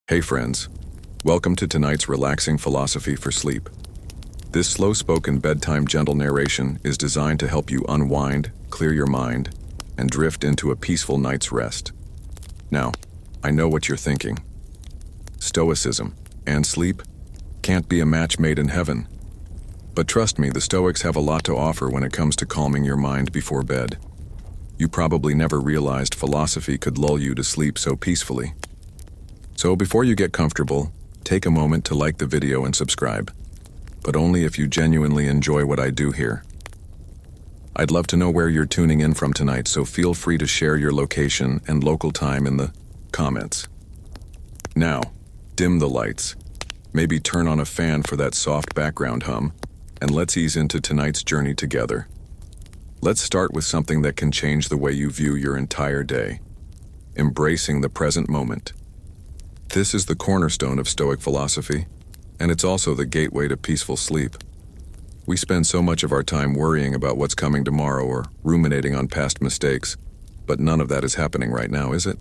Hey friends, welcome to tonight's relaxing philosophy for sleep. This slow-spoken bedtime gentle narration is designed to help you unwind, clear your mind, and drift into a peaceful night's rest. Now, I know what you're thinking. Stoicism and sleep can't be a match made in heaven. But trust me, the Stoics have a lot to offer when it comes to calming your mind before bed. You probably never realized philosophy could lull you to sleep so peacefully. So before you get comfortable, take a moment to like the video and subscribe, but only if you genuinely enjoy what I do here. I'd love to know where you're tuning in from tonight, so feel free to share your location and local time in the comments. Now, dim the lights, maybe turn on a fan for that soft background hum, and let's ease into tonight's journey together. Let's start with something that can change the way you view your entire day: embracing the present moment. This is the cornerstone of Stoic philosophy, and it's also the gateway to peaceful sleep. We spend so much of our time worrying about what's coming tomorrow or ruminating on past mistakes, but none of that is happening right now, is it?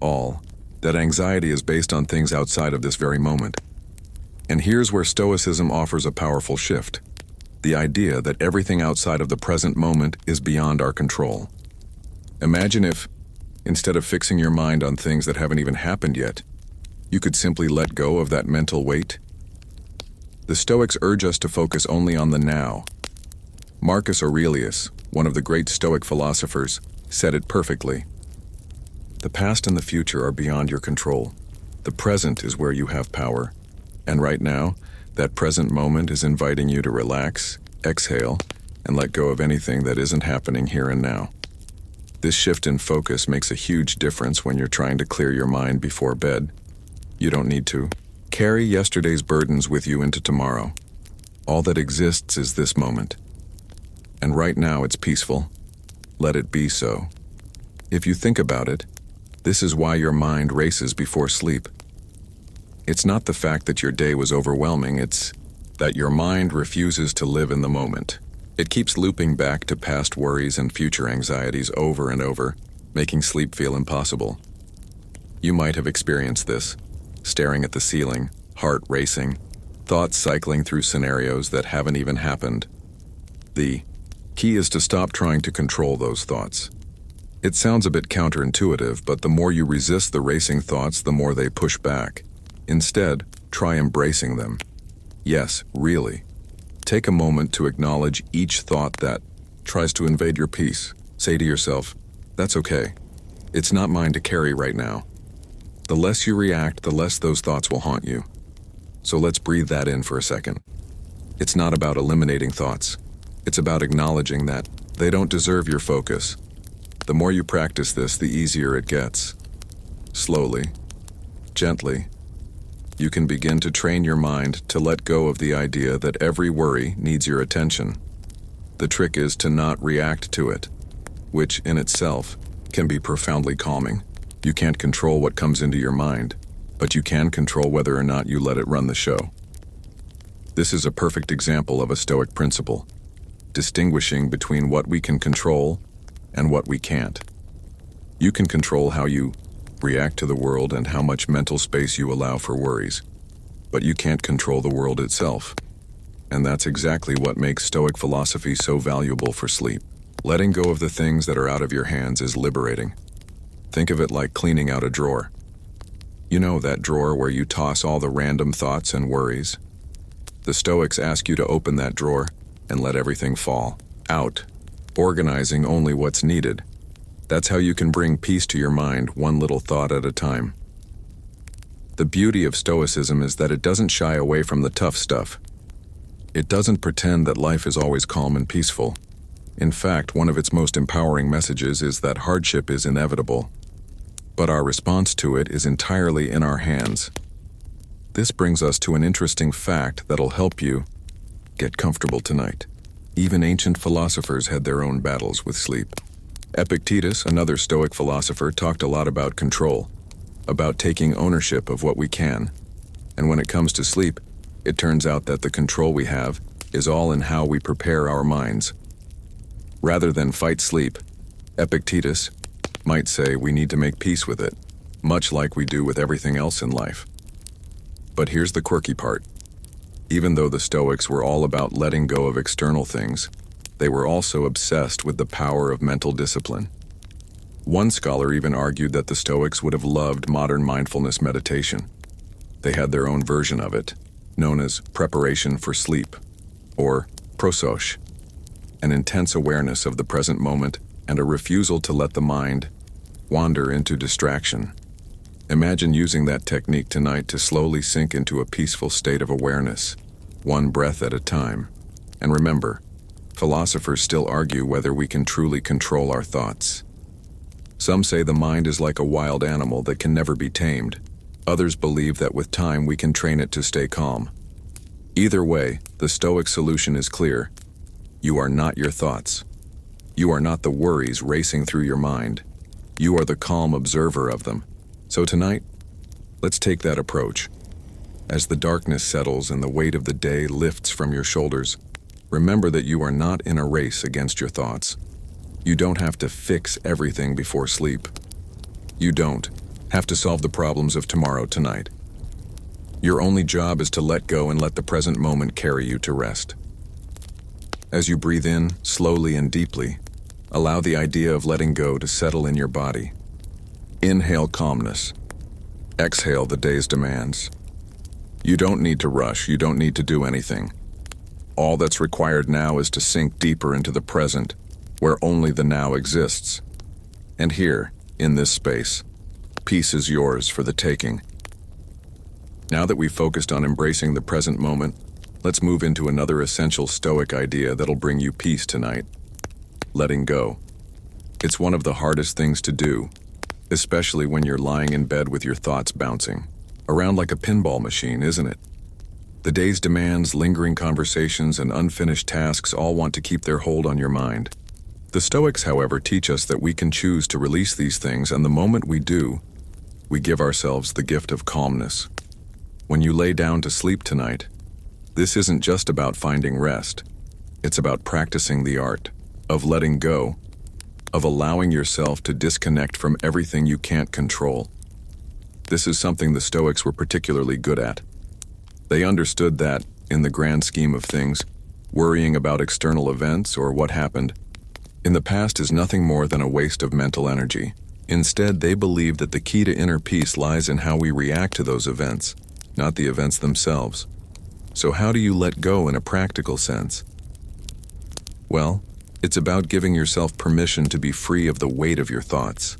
All that anxiety is based on things outside of this very moment. And here's where Stoicism offers a powerful shift: the idea that everything outside of the present moment is beyond our control. Imagine if, instead of fixing your mind on things that haven't even happened yet, you could simply let go of that mental weight. The Stoics urge us to focus only on the now. Marcus Aurelius, one of the great Stoic philosophers, said it perfectly. The past and the future are beyond your control. The present is where you have power. And right now, that present moment is inviting you to relax, exhale, and let go of anything that isn't happening here and now. This shift in focus makes a huge difference when you're trying to clear your mind before bed. You don't need to carry yesterday's burdens with you into tomorrow. All that exists is this moment. And right now it's peaceful. Let it be so. If you think about it, this is why your mind races before sleep. It's not the fact that your day was overwhelming, it's that your mind refuses to live in the moment. It keeps looping back to past worries and future anxieties over and over, making sleep feel impossible. You might have experienced this, staring at the ceiling, heart racing, thoughts cycling through scenarios that haven't even happened. The key is to stop trying to control those thoughts. It sounds a bit counterintuitive, but the more you resist the racing thoughts, the more they push back. Instead, try embracing them. Yes, really. Take a moment to acknowledge each thought that tries to invade your peace. Say to yourself, that's okay. It's not mine to carry right now. The less you react, the less those thoughts will haunt you. So let's breathe that in for a second. It's not about eliminating thoughts. It's about acknowledging that they don't deserve your focus. The more you practice this, the easier it gets. Slowly, gently, you can begin to train your mind to let go of the idea that every worry needs your attention. The trick is to not react to it, which in itself can be profoundly calming. You can't control what comes into your mind, but you can control whether or not you let it run the show. This is a perfect example of a Stoic principle, distinguishing between what we can control and what we can't. You can control how you react to the world and how much mental space you allow for worries, but you can't control the world itself. And that's exactly what makes Stoic philosophy so valuable for sleep. Letting go of the things that are out of your hands is liberating. Think of it like cleaning out a drawer. You know, that drawer where you toss all the random thoughts and worries? The Stoics ask you to open that drawer and let everything fall out, organizing only what's needed. That's how you can bring peace to your mind, one little thought at a time. The beauty of Stoicism is that it doesn't shy away from the tough stuff. It doesn't pretend that life is always calm and peaceful. In fact, one of its most empowering messages is that hardship is inevitable, but our response to it is entirely in our hands. This brings us to an interesting fact that'll help you get comfortable tonight. Even ancient philosophers had their own battles with sleep. Epictetus, another Stoic philosopher, talked a lot about control, about taking ownership of what we can. And when it comes to sleep, it turns out that the control we have is all in how we prepare our minds. Rather than fight sleep, Epictetus might say we need to make peace with it. much like we do with everything else in life. But here's the quirky part. Even though the Stoics were all about letting go of external things, they were also obsessed with the power of mental discipline. One scholar even argued that the Stoics would have loved modern mindfulness meditation. They had their own version of it, known as preparation for sleep, or prososh, an intense awareness of the present moment and a refusal to let the mind wander into distraction. Imagine using that technique tonight to slowly sink into a peaceful state of awareness, one breath at a time. And remember, philosophers still argue whether we can truly control our thoughts. Some say the mind is like a wild animal that can never be tamed. Others believe that with time we can train it to stay calm. Either way, the Stoic solution is clear. You are not your thoughts. You are not the worries racing through your mind. You are the calm observer of them. So tonight, let's take that approach. As the darkness settles and the weight of the day lifts from your shoulders, remember that you are not in a race against your thoughts. You don't have to fix everything before sleep. You don't have to solve the problems of tomorrow tonight. Your only job is to let go and let the present moment carry you to rest. As you breathe in, slowly and deeply, allow the idea of letting go to settle in your body. Inhale calmness. Exhale the day's demands. You don't need to rush, you don't need to do anything. All that's required now is to sink deeper into the present, where only the now exists. And here, in this space, peace is yours for the taking. Now that we've focused on embracing the present moment, let's move into another essential Stoic idea that'll bring you peace tonight. Letting go. It's one of the hardest things to do, especially when you're lying in bed with your thoughts bouncing around like a pinball machine, isn't it? The day's demands, lingering conversations, and unfinished tasks all want to keep their hold on your mind. The Stoics, however, teach us that we can choose to release these things, and the moment we do, we give ourselves the gift of calmness. When you lay down to sleep tonight, this isn't just about finding rest. It's about practicing the art of letting go, of allowing yourself to disconnect from everything you can't control. This is something the Stoics were particularly good at. They understood that, in the grand scheme of things, worrying about external events or what happened in the past is nothing more than a waste of mental energy. Instead, they believed that the key to inner peace lies in how we react to those events, not the events themselves. So how do you let go in a practical sense? Well, it's about giving yourself permission to be free of the weight of your thoughts.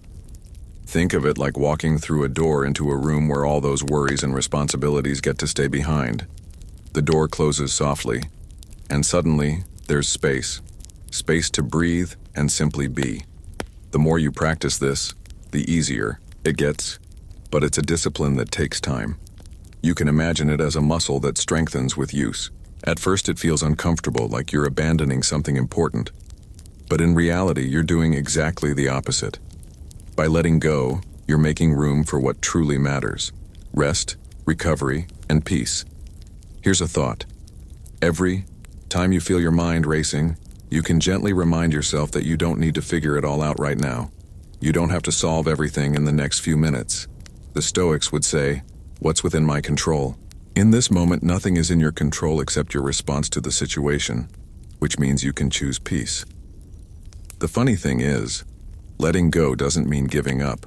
Think of it like walking through a door into a room where all those worries and responsibilities get to stay behind. The door closes softly, and suddenly there's space. Space to breathe and simply be. The more you practice this, the easier it gets, but it's a discipline that takes time. You can imagine it as a muscle that strengthens with use. At first it feels uncomfortable, like you're abandoning something important. But in reality, you're doing exactly the opposite. By letting go, you're making room for what truly matters: rest, recovery, and peace. Here's a thought. Every time you feel your mind racing, you can gently remind yourself that you don't need to figure it all out right now. You don't have to solve everything in the next few minutes. The Stoics would say, "What's within my control?" In this moment, nothing is in your control except your response to the situation, which means you can choose peace. The funny thing is, letting go doesn't mean giving up.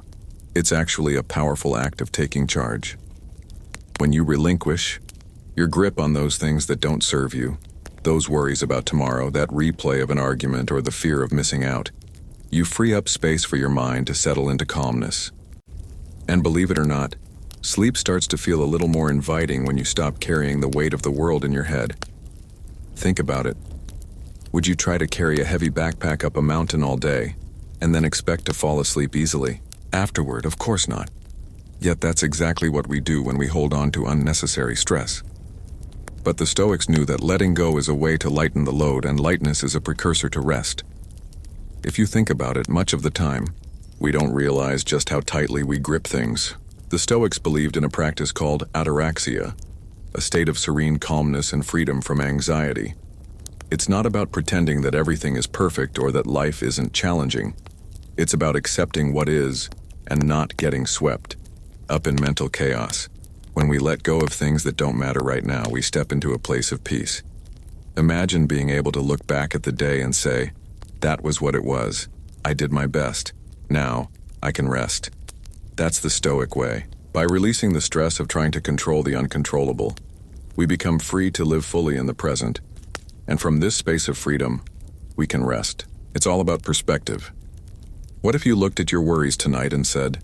It's actually a powerful act of taking charge. When you relinquish your grip on those things that don't serve you, those worries about tomorrow, that replay of an argument, or the fear of missing out, you free up space for your mind to settle into calmness. And believe it or not, sleep starts to feel a little more inviting when you stop carrying the weight of the world in your head. Think about it. Would you try to carry a heavy backpack up a mountain all day and then expect to fall asleep easily afterward? Of course not. Yet that's exactly what we do when we hold on to unnecessary stress. But the Stoics knew that letting go is a way to lighten the load, and lightness is a precursor to rest. If you think about it, much of the time, we don't realize just how tightly we grip things. The Stoics believed in a practice called ataraxia, a state of serene calmness and freedom from anxiety. It's not about pretending that everything is perfect or that life isn't challenging. It's about accepting what is and not getting swept up in mental chaos. When we let go of things that don't matter right now, we step into a place of peace. Imagine being able to look back at the day and say, "That was what it was. I did my best. Now, I can rest." That's the Stoic way. By releasing the stress of trying to control the uncontrollable, we become free to live fully in the present. And from this space of freedom, we can rest. It's all about perspective. What if you looked at your worries tonight and said,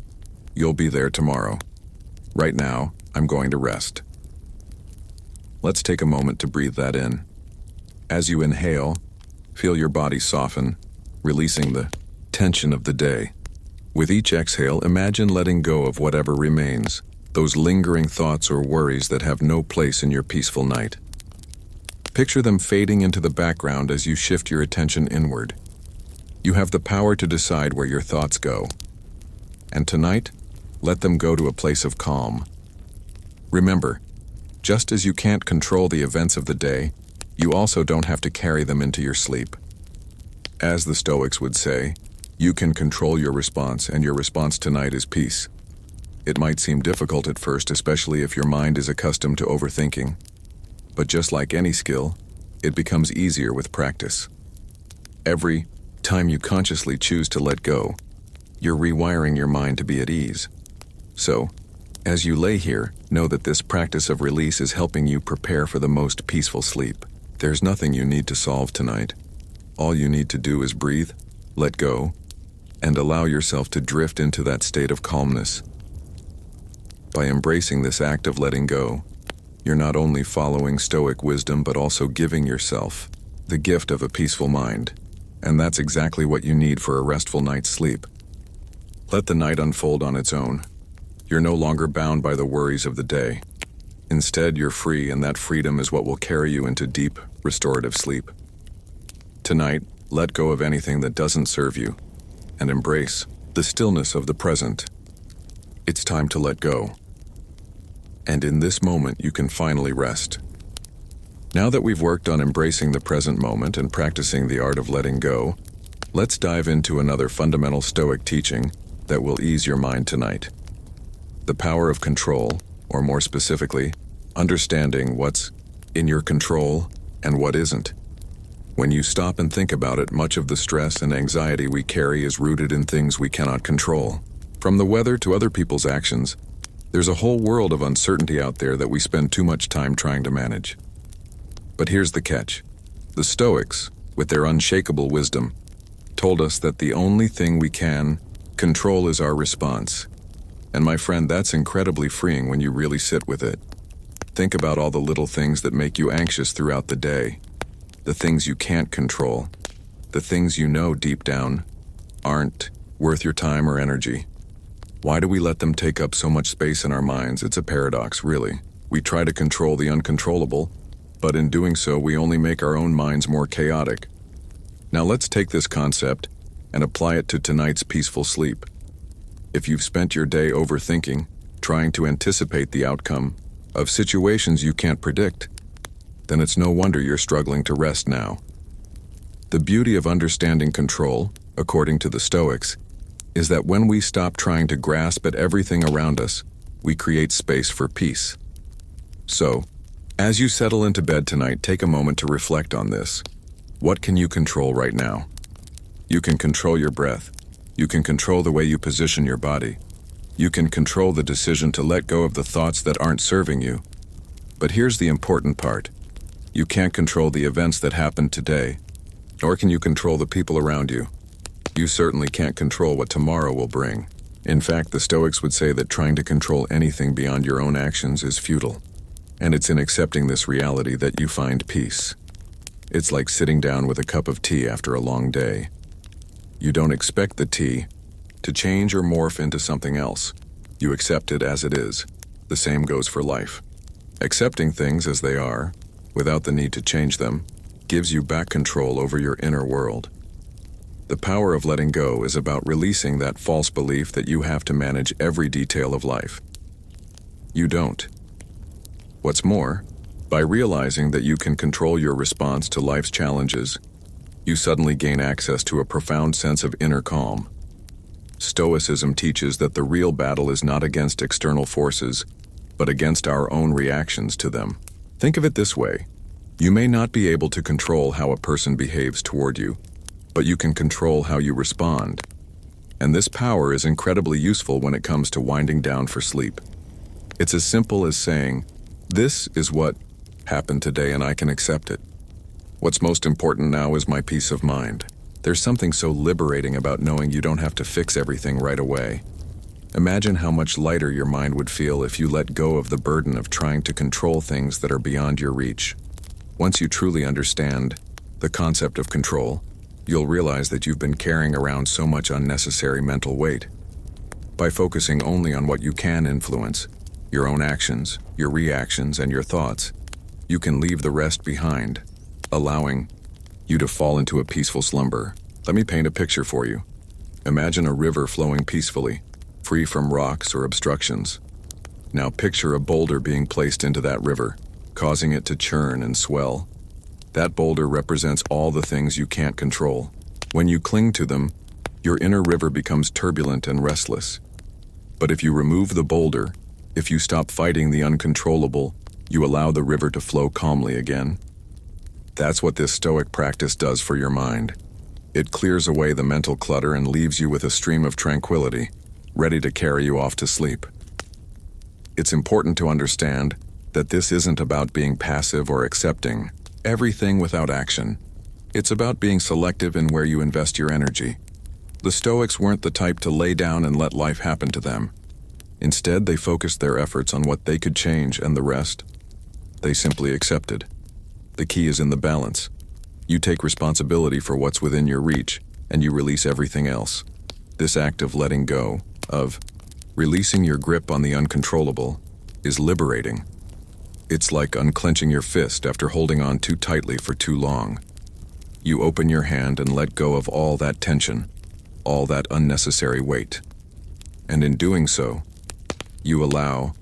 "You'll be there tomorrow. Right now, I'm going to rest." Let's take a moment to breathe that in. As you inhale, feel your body soften, releasing the tension of the day. With each exhale, imagine letting go of whatever remains, those lingering thoughts or worries that have no place in your peaceful night. Picture them fading into the background as you shift your attention inward. You have the power to decide where your thoughts go. And tonight, let them go to a place of calm. Remember, just as you can't control the events of the day, you also don't have to carry them into your sleep. As the Stoics would say, you can control your response, and your response tonight is peace. It might seem difficult at first, especially if your mind is accustomed to overthinking. But just like any skill, it becomes easier with practice. Every time you consciously choose to let go, you're rewiring your mind to be at ease. So, as you lay here, know that this practice of release is helping you prepare for the most peaceful sleep. There's nothing you need to solve tonight. All you need to do is breathe, let go, and allow yourself to drift into that state of calmness. By embracing this act of letting go, you're not only following Stoic wisdom but also giving yourself the gift of a peaceful mind. And that's exactly what you need for a restful night's sleep. Let the night unfold on its own. You're no longer bound by the worries of the day. Instead, you're free, and that freedom is what will carry you into deep, restorative sleep. Tonight, let go of anything that doesn't serve you, and embrace the stillness of the present. It's time to let go. And in this moment, you can finally rest. Now that we've worked on embracing the present moment and practicing the art of letting go, let's dive into another fundamental Stoic teaching that will ease your mind tonight. The power of control, or more specifically, understanding what's in your control and what isn't. When you stop and think about it, much of the stress and anxiety we carry is rooted in things we cannot control. From the weather to other people's actions, there's a whole world of uncertainty out there that we spend too much time trying to manage. But here's the catch. The Stoics, with their unshakable wisdom, told us that the only thing we can control is our response. And my friend, that's incredibly freeing when you really sit with it. Think about all the little things that make you anxious throughout the day. The things you can't control. The things you know deep down aren't worth your time or energy. Why do we let them take up so much space in our minds? It's a paradox, really. We try to control the uncontrollable, but in doing so, we only make our own minds more chaotic. Now let's take this concept and apply it to tonight's peaceful sleep. If you've spent your day overthinking, trying to anticipate the outcome of situations you can't predict, then it's no wonder you're struggling to rest now. The beauty of understanding control, according to the Stoics, is that when we stop trying to grasp at everything around us, we create space for peace. So, as you settle into bed tonight, take a moment to reflect on this. What can you control right now? You can control your breath. You can control the way you position your body. You can control the decision to let go of the thoughts that aren't serving you. But here's the important part. You can't control the events that happened today, nor can you control the people around you. You certainly can't control what tomorrow will bring. In fact, the Stoics would say that trying to control anything beyond your own actions is futile. And it's in accepting this reality that you find peace. It's like sitting down with a cup of tea after a long day. You don't expect the tea to change or morph into something else. You accept it as it is. The same goes for life. Accepting things as they are, without the need to change them, gives you back control over your inner world. The power of letting go is about releasing that false belief that you have to manage every detail of life. You don't. What's more, by realizing that you can control your response to life's challenges, you suddenly gain access to a profound sense of inner calm. Stoicism teaches that the real battle is not against external forces, but against our own reactions to them. Think of it this way. You may not be able to control how a person behaves toward you, but you can control how you respond. And this power is incredibly useful when it comes to winding down for sleep. It's as simple as saying, "This is what happened today and I can accept it. What's most important now is my peace of mind." There's something so liberating about knowing you don't have to fix everything right away. Imagine how much lighter your mind would feel if you let go of the burden of trying to control things that are beyond your reach. Once you truly understand the concept of control, you'll realize that you've been carrying around so much unnecessary mental weight. By focusing only on what you can influence, your own actions, your reactions, and your thoughts, you can leave the rest behind, allowing you to fall into a peaceful slumber. Let me paint a picture for you. Imagine a river flowing peacefully, free from rocks or obstructions. Now picture a boulder being placed into that river, causing it to churn and swell. That boulder represents all the things you can't control. When you cling to them, your inner river becomes turbulent and restless. But if you remove the boulder, if you stop fighting the uncontrollable, you allow the river to flow calmly again. That's what this Stoic practice does for your mind. It clears away the mental clutter and leaves you with a stream of tranquility, ready to carry you off to sleep. It's important to understand that this isn't about being passive or accepting everything without action. It's about being selective in where you invest your energy. The Stoics weren't the type to lay down and let life happen to them. Instead, they focused their efforts on what they could change, and the rest, they simply accepted. The key is in the balance. You take responsibility for what's within your reach, and you release everything else. This act of letting go, of releasing your grip on the uncontrollable, is liberating. It's like unclenching your fist after holding on too tightly for too long. You open your hand and let go of all that tension, all that unnecessary weight. And in doing so, you allow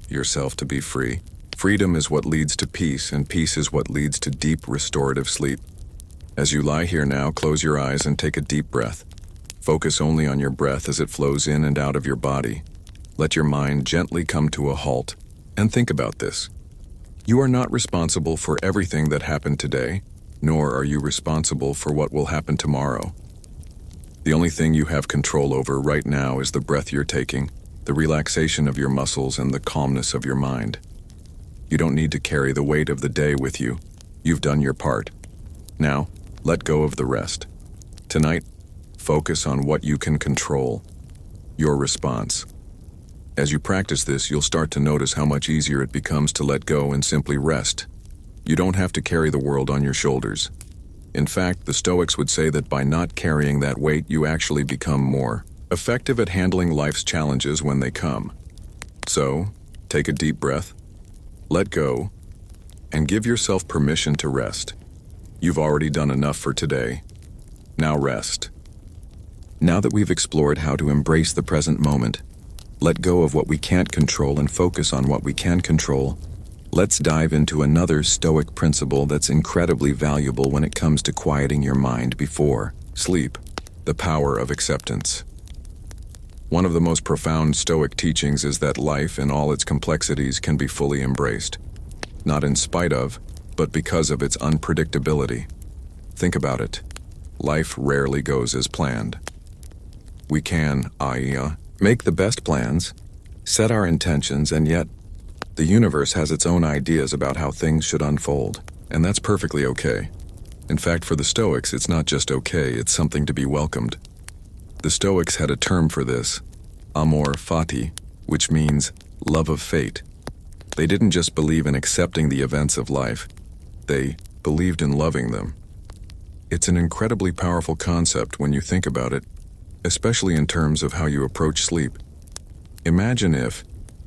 yourself to be free. Freedom is what leads to peace, and peace is what leads to deep, restorative sleep. As you lie here now, close your eyes and take a deep breath. Focus only on your breath as it flows in and out of your body. Let your mind gently come to a halt, and think about this. You are not responsible for everything that happened today, nor are you responsible for what will happen tomorrow. The only thing you have control over right now is the breath you're taking, the relaxation of your muscles, and the calmness of your mind. You don't need to carry the weight of the day with you. You've done your part. Now, let go of the rest. Tonight, focus on what you can control, your response. As you practice this, you'll start to notice how much easier it becomes to let go and simply rest. You don't have to carry the world on your shoulders. In fact, the Stoics would say that by not carrying that weight, you actually become more effective at handling life's challenges when they come. So, take a deep breath, let go, and give yourself permission to rest. You've already done enough for today. Now rest. Now that we've explored how to embrace the present moment, let go of what we can't control and focus on what we can control, let's dive into another Stoic principle that's incredibly valuable when it comes to quieting your mind before sleep: the power of acceptance. One of the most profound Stoic teachings is that life in all its complexities can be fully embraced, not in spite of, but because of its unpredictability. Think about it. Life rarely goes as planned. We can, make the best plans, set our intentions, and yet the universe has its own ideas about how things should unfold, and that's perfectly okay. In fact, for the Stoics, it's not just okay, it's something to be welcomed. The Stoics had a term for this, Amor, Fati, which means love of fate. They didn't just believe in accepting the events of life, they believed in loving them. It's an incredibly powerful concept when you think about it, especially in terms of how you approach sleep. Imagine if,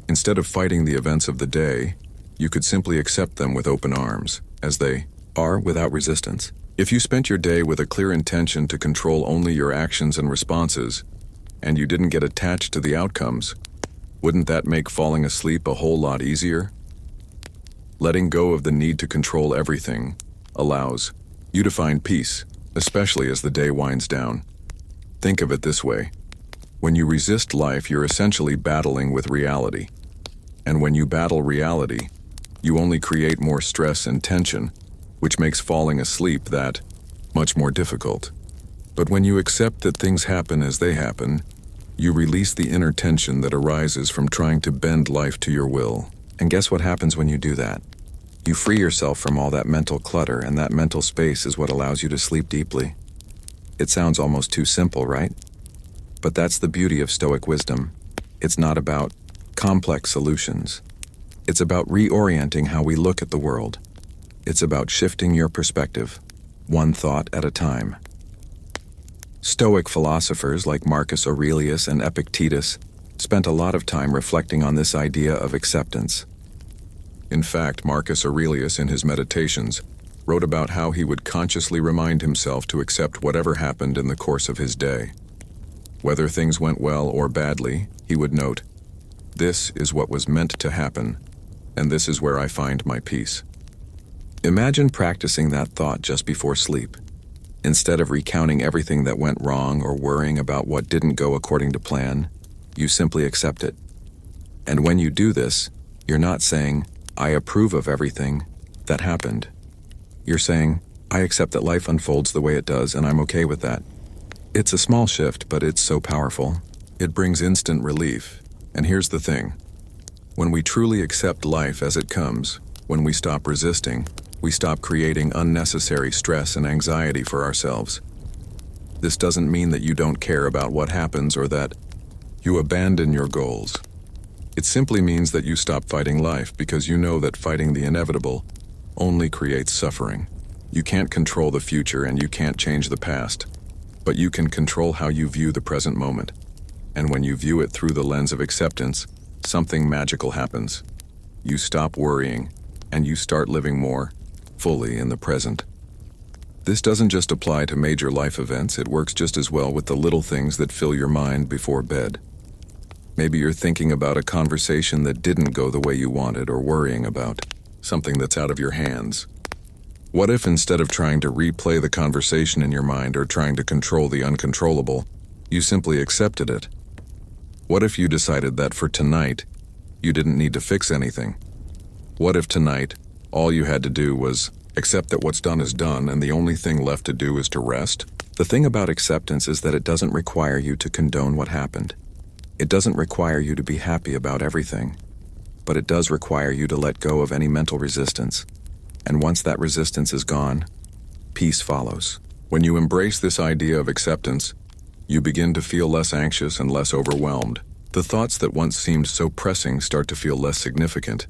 instead of fighting the events of the day, you could simply accept them with open arms, as they are, without resistance. If you spent your day with a clear intention to control only your actions and responses, and you didn't get attached to the outcomes, wouldn't that make falling asleep a whole lot easier? Letting go of the need to control everything allows you to find peace, especially as the day winds down. Think of it this way. When you resist life, you're essentially battling with reality. And when you battle reality, you only create more stress and tension, which makes falling asleep that much more difficult. But when you accept that things happen as they happen, you release the inner tension that arises from trying to bend life to your will. And guess what happens when you do that? You free yourself from all that mental clutter, and that mental space is what allows you to sleep deeply. It sounds almost too simple, right? But that's the beauty of Stoic wisdom. It's not about complex solutions. It's about reorienting how we look at the world. It's about shifting your perspective, one thought at a time. Stoic philosophers like Marcus Aurelius and Epictetus spent a lot of time reflecting on this idea of acceptance. In fact, Marcus Aurelius, in his Meditations, wrote about how he would consciously remind himself to accept whatever happened in the course of his day. Whether things went well or badly, he would note, "This is what was meant to happen, and this is where I find my peace." Imagine practicing that thought just before sleep. Instead of recounting everything that went wrong or worrying about what didn't go according to plan, you simply accept it. And when you do this, you're not saying, "I approve of everything that happened." You're saying, "I accept that life unfolds the way it does, and I'm okay with that." It's a small shift, but it's so powerful. It brings instant relief. And here's the thing. When we truly accept life as it comes, when we stop resisting, we stop creating unnecessary stress and anxiety for ourselves. This doesn't mean that you don't care about what happens or that you abandon your goals. It simply means that you stop fighting life because you know that fighting the inevitable only creates suffering. You can't control the future and you can't change the past, but you can control how you view the present moment. And when you view it through the lens of acceptance, something magical happens. You stop worrying and you start living more fully in the present. This doesn't just apply to major life events, it works just as well with the little things that fill your mind before bed. Maybe you're thinking about a conversation that didn't go the way you wanted, or worrying about something that's out of your hands. What if instead of trying to replay the conversation in your mind or trying to control the uncontrollable, you simply accepted it? What if you decided that for tonight, you didn't need to fix anything? What if tonight, all you had to do was accept that what's done is done and the only thing left to do is to rest? The thing about acceptance is that it doesn't require you to condone what happened. It doesn't require you to be happy about everything, but it does require you to let go of any mental resistance. And once that resistance is gone, peace follows. When you embrace this idea of acceptance, you begin to feel less anxious and less overwhelmed. The thoughts that once seemed so pressing start to feel less significant.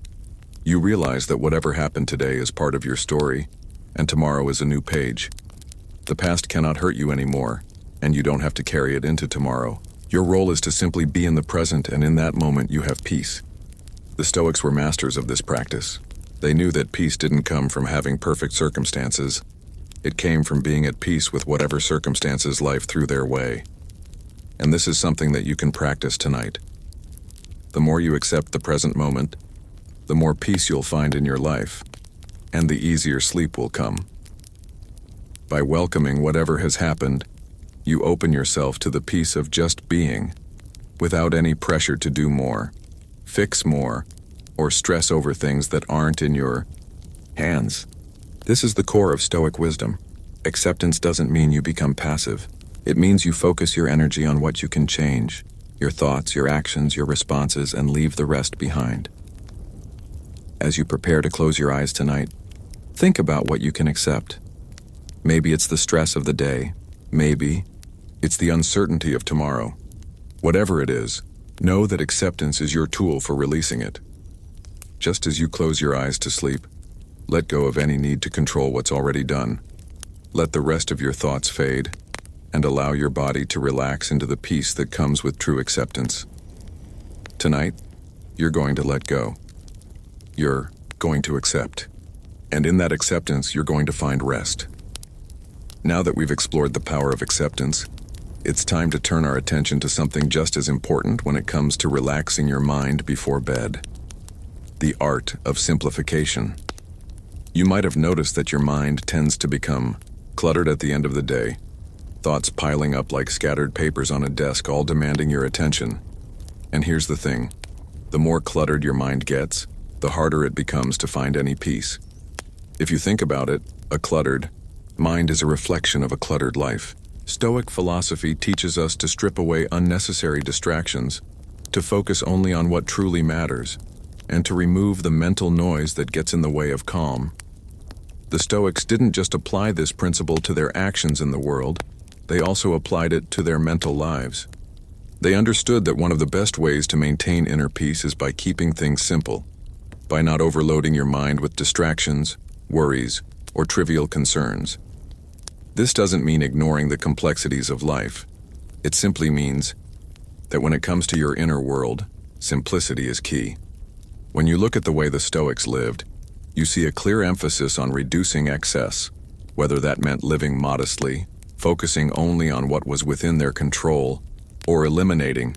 You realize that whatever happened today is part of your story, and tomorrow is a new page. The past cannot hurt you anymore, and you don't have to carry it into tomorrow. Your role is to simply be in the present, and in that moment you have peace. The Stoics were masters of this practice. They knew that peace didn't come from having perfect circumstances. It came from being at peace with whatever circumstances life threw their way. And this is something that you can practice tonight. The more you accept the present moment, the more peace you'll find in your life, and the easier sleep will come. By welcoming whatever has happened, you open yourself to the peace of just being, without any pressure to do more, fix more, or stress over things that aren't in your hands. This is the core of Stoic wisdom. Acceptance doesn't mean you become passive. It means you focus your energy on what you can change, your thoughts, your actions, your responses, and leave the rest behind. As you prepare to close your eyes tonight, think about what you can accept. Maybe it's the stress of the day. Maybe it's the uncertainty of tomorrow. Whatever it is, know that acceptance is your tool for releasing it. Just as you close your eyes to sleep, let go of any need to control what's already done. Let the rest of your thoughts fade, and allow your body to relax into the peace that comes with true acceptance. Tonight, you're going to let go. You're going to accept. And in that acceptance, you're going to find rest. Now that we've explored the power of acceptance, it's time to turn our attention to something just as important when it comes to relaxing your mind before bed. The art of simplification. You might have noticed that your mind tends to become cluttered at the end of the day. thoughts piling up like scattered papers on a desk, all demanding your attention. And here's the thing, the more cluttered your mind gets, the harder it becomes to find any peace. If you think about it, a cluttered mind is a reflection of a cluttered life. Stoic philosophy teaches us to strip away unnecessary distractions, to focus only on what truly matters, and to remove the mental noise that gets in the way of calm. The Stoics didn't just apply this principle to their actions in the world, they also applied it to their mental lives. They understood that one of the best ways to maintain inner peace is by keeping things simple, by not overloading your mind with distractions, worries, or trivial concerns. This doesn't mean ignoring the complexities of life. It simply means that when it comes to your inner world, simplicity is key. When you look at the way the Stoics lived, you see a clear emphasis on reducing excess, whether that meant living modestly, focusing only on what was within their control, or eliminating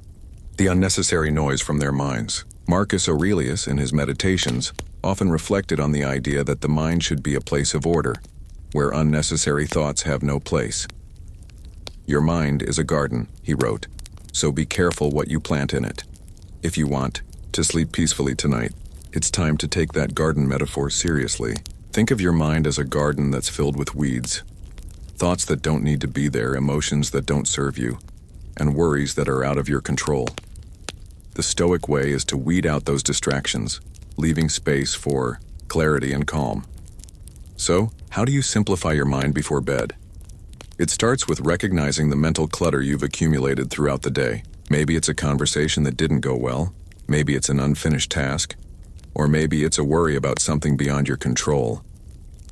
the unnecessary noise from their minds. Marcus Aurelius, in his Meditations, often reflected on the idea that the mind should be a place of order, where unnecessary thoughts have no place. "Your mind is a garden," he wrote, "so be careful what you plant in it. If you want to sleep peacefully tonight, it's time to take that garden metaphor seriously. Think of your mind as a garden that's filled with weeds, thoughts that don't need to be there, emotions that don't serve you, and worries that are out of your control. The Stoic way is to weed out those distractions, leaving space for clarity and calm. So, how do you simplify your mind before bed? It starts with recognizing the mental clutter you've accumulated throughout the day. Maybe it's a conversation that didn't go well, maybe it's an unfinished task, or maybe it's a worry about something beyond your control.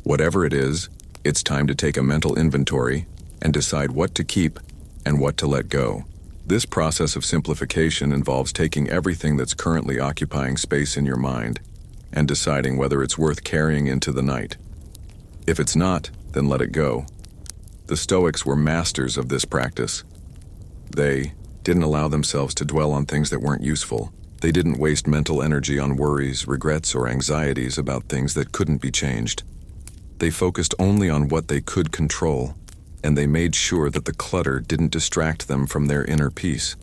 Whatever it is, it's time to take a mental inventory and decide what to keep and what to let go. This process of simplification involves taking everything that's currently occupying space in your mind and deciding whether it's worth carrying into the night. If it's not, then let it go. The Stoics were masters of this practice. They didn't allow themselves to dwell on things that weren't useful. They didn't waste mental energy on worries, regrets, or anxieties about things that couldn't be changed. They focused only on what they could control, and they made sure that the clutter didn't distract them from their inner peace.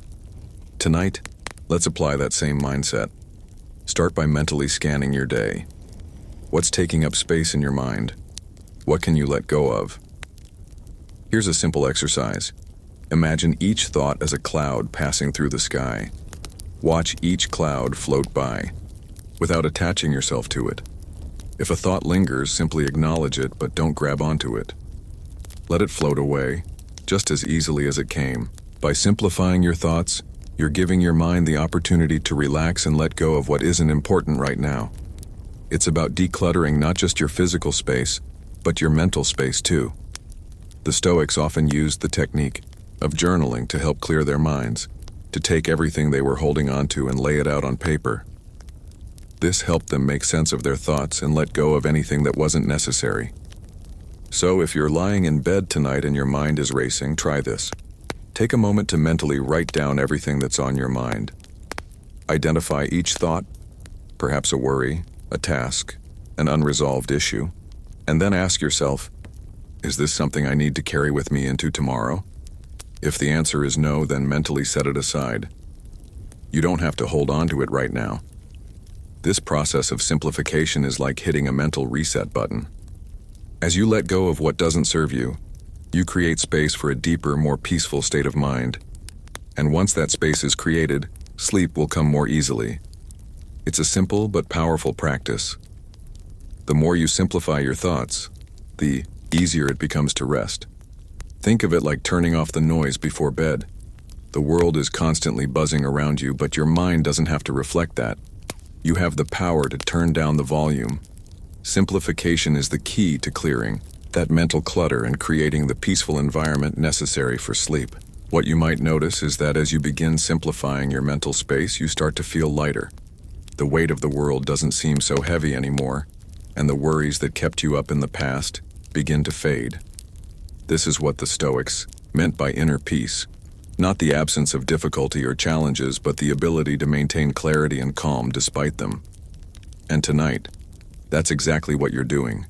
Tonight, let's apply that same mindset. Start by mentally scanning your day. What's taking up space in your mind? What can you let go of? Here's a simple exercise. Imagine each thought as a cloud passing through the sky. Watch each cloud float by, without attaching yourself to it. If a thought lingers, simply acknowledge it, but don't grab onto it. Let it float away, just as easily as it came. By simplifying your thoughts, you're giving your mind the opportunity to relax and let go of what isn't important right now. It's about decluttering not just your physical space, but your mental space too. The Stoics often used the technique of journaling to help clear their minds, to take everything they were holding onto and lay it out on paper. This helped them make sense of their thoughts and let go of anything that wasn't necessary. So if you're lying in bed tonight and your mind is racing, try this. Take a moment to mentally write down everything that's on your mind. Identify each thought, perhaps a worry, a task, an unresolved issue, and then ask yourself, is this something I need to carry with me into tomorrow? If the answer is no, then mentally set it aside. You don't have to hold on to it right now. This process of simplification is like hitting a mental reset button. As you let go of what doesn't serve you, you create space for a deeper, more peaceful state of mind. And once that space is created, sleep will come more easily. It's a simple but powerful practice. The more you simplify your thoughts, the easier it becomes to rest. Think of it like turning off the noise before bed. The world is constantly buzzing around you, but your mind doesn't have to reflect that. You have the power to turn down the volume. Simplification is the key to clearing that mental clutter and creating the peaceful environment necessary for sleep. What you might notice is that as you begin simplifying your mental space, you start to feel lighter. The weight of the world doesn't seem so heavy anymore, and the worries that kept you up in the past begin to fade. This is what the Stoics meant by inner peace. Not the absence of difficulty or challenges, but the ability to maintain clarity and calm despite them. And tonight, that's exactly what you're doing.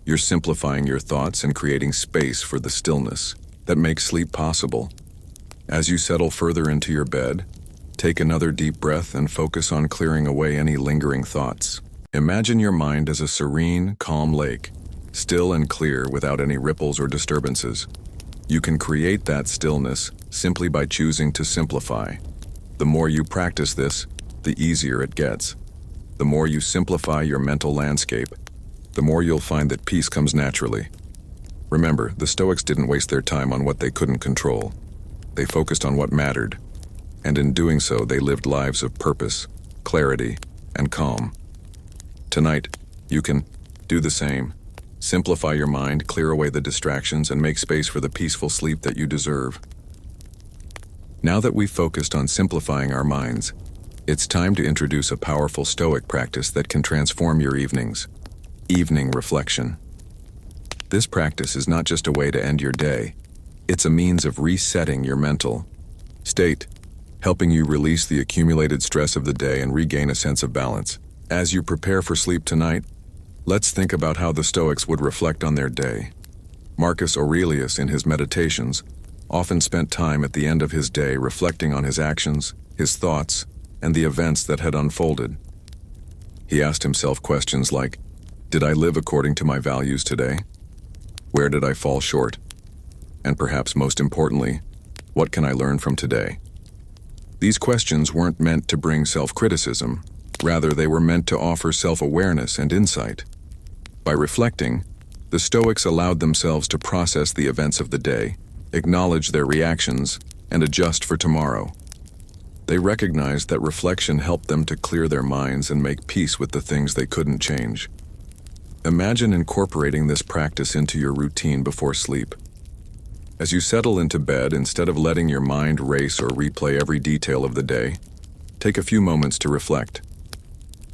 You're simplifying your thoughts and creating space for the stillness that make sleep possible. As you settle further into your bed, take another deep breath and focus on clearing away any lingering thoughts. Imagine your mind as a serene, calm lake, still and clear without any ripples or disturbances. You can create that stillness simply by choosing to simplify. The more you practice this, the easier it gets. The more you simplify your mental landscape, the more you'll find that peace comes naturally. Remember, the Stoics didn't waste their time on what they couldn't control. They focused on what mattered, and in doing so, they lived lives of purpose, clarity, and calm. Tonight, you can do the same. Simplify your mind, clear away the distractions, and make space for the peaceful sleep that you deserve. Now that we've focused on simplifying our minds, it's time to introduce a powerful Stoic practice that can transform your evenings. Evening reflection. This practice is not just a way to end your day, it's a means of resetting your mental state, helping you release the accumulated stress of the day and regain a sense of balance. As you prepare for sleep tonight, let's think about how the Stoics would reflect on their day. Marcus Aurelius, in his Meditations, often spent time at the end of his day reflecting on his actions, his thoughts, and the events that had unfolded. He asked himself questions like, did I live according to my values today? Where did I fall short? And perhaps most importantly, what can I learn from today? These questions weren't meant to bring self-criticism. Rather, they were meant to offer self-awareness and insight. By reflecting, the Stoics allowed themselves to process the events of the day, acknowledge their reactions, and adjust for tomorrow. They recognized that reflection helped them to clear their minds and make peace with the things they couldn't change. Imagine incorporating this practice into your routine before sleep. As you settle into bed, instead of letting your mind race or replay every detail of the day, take a few moments to reflect.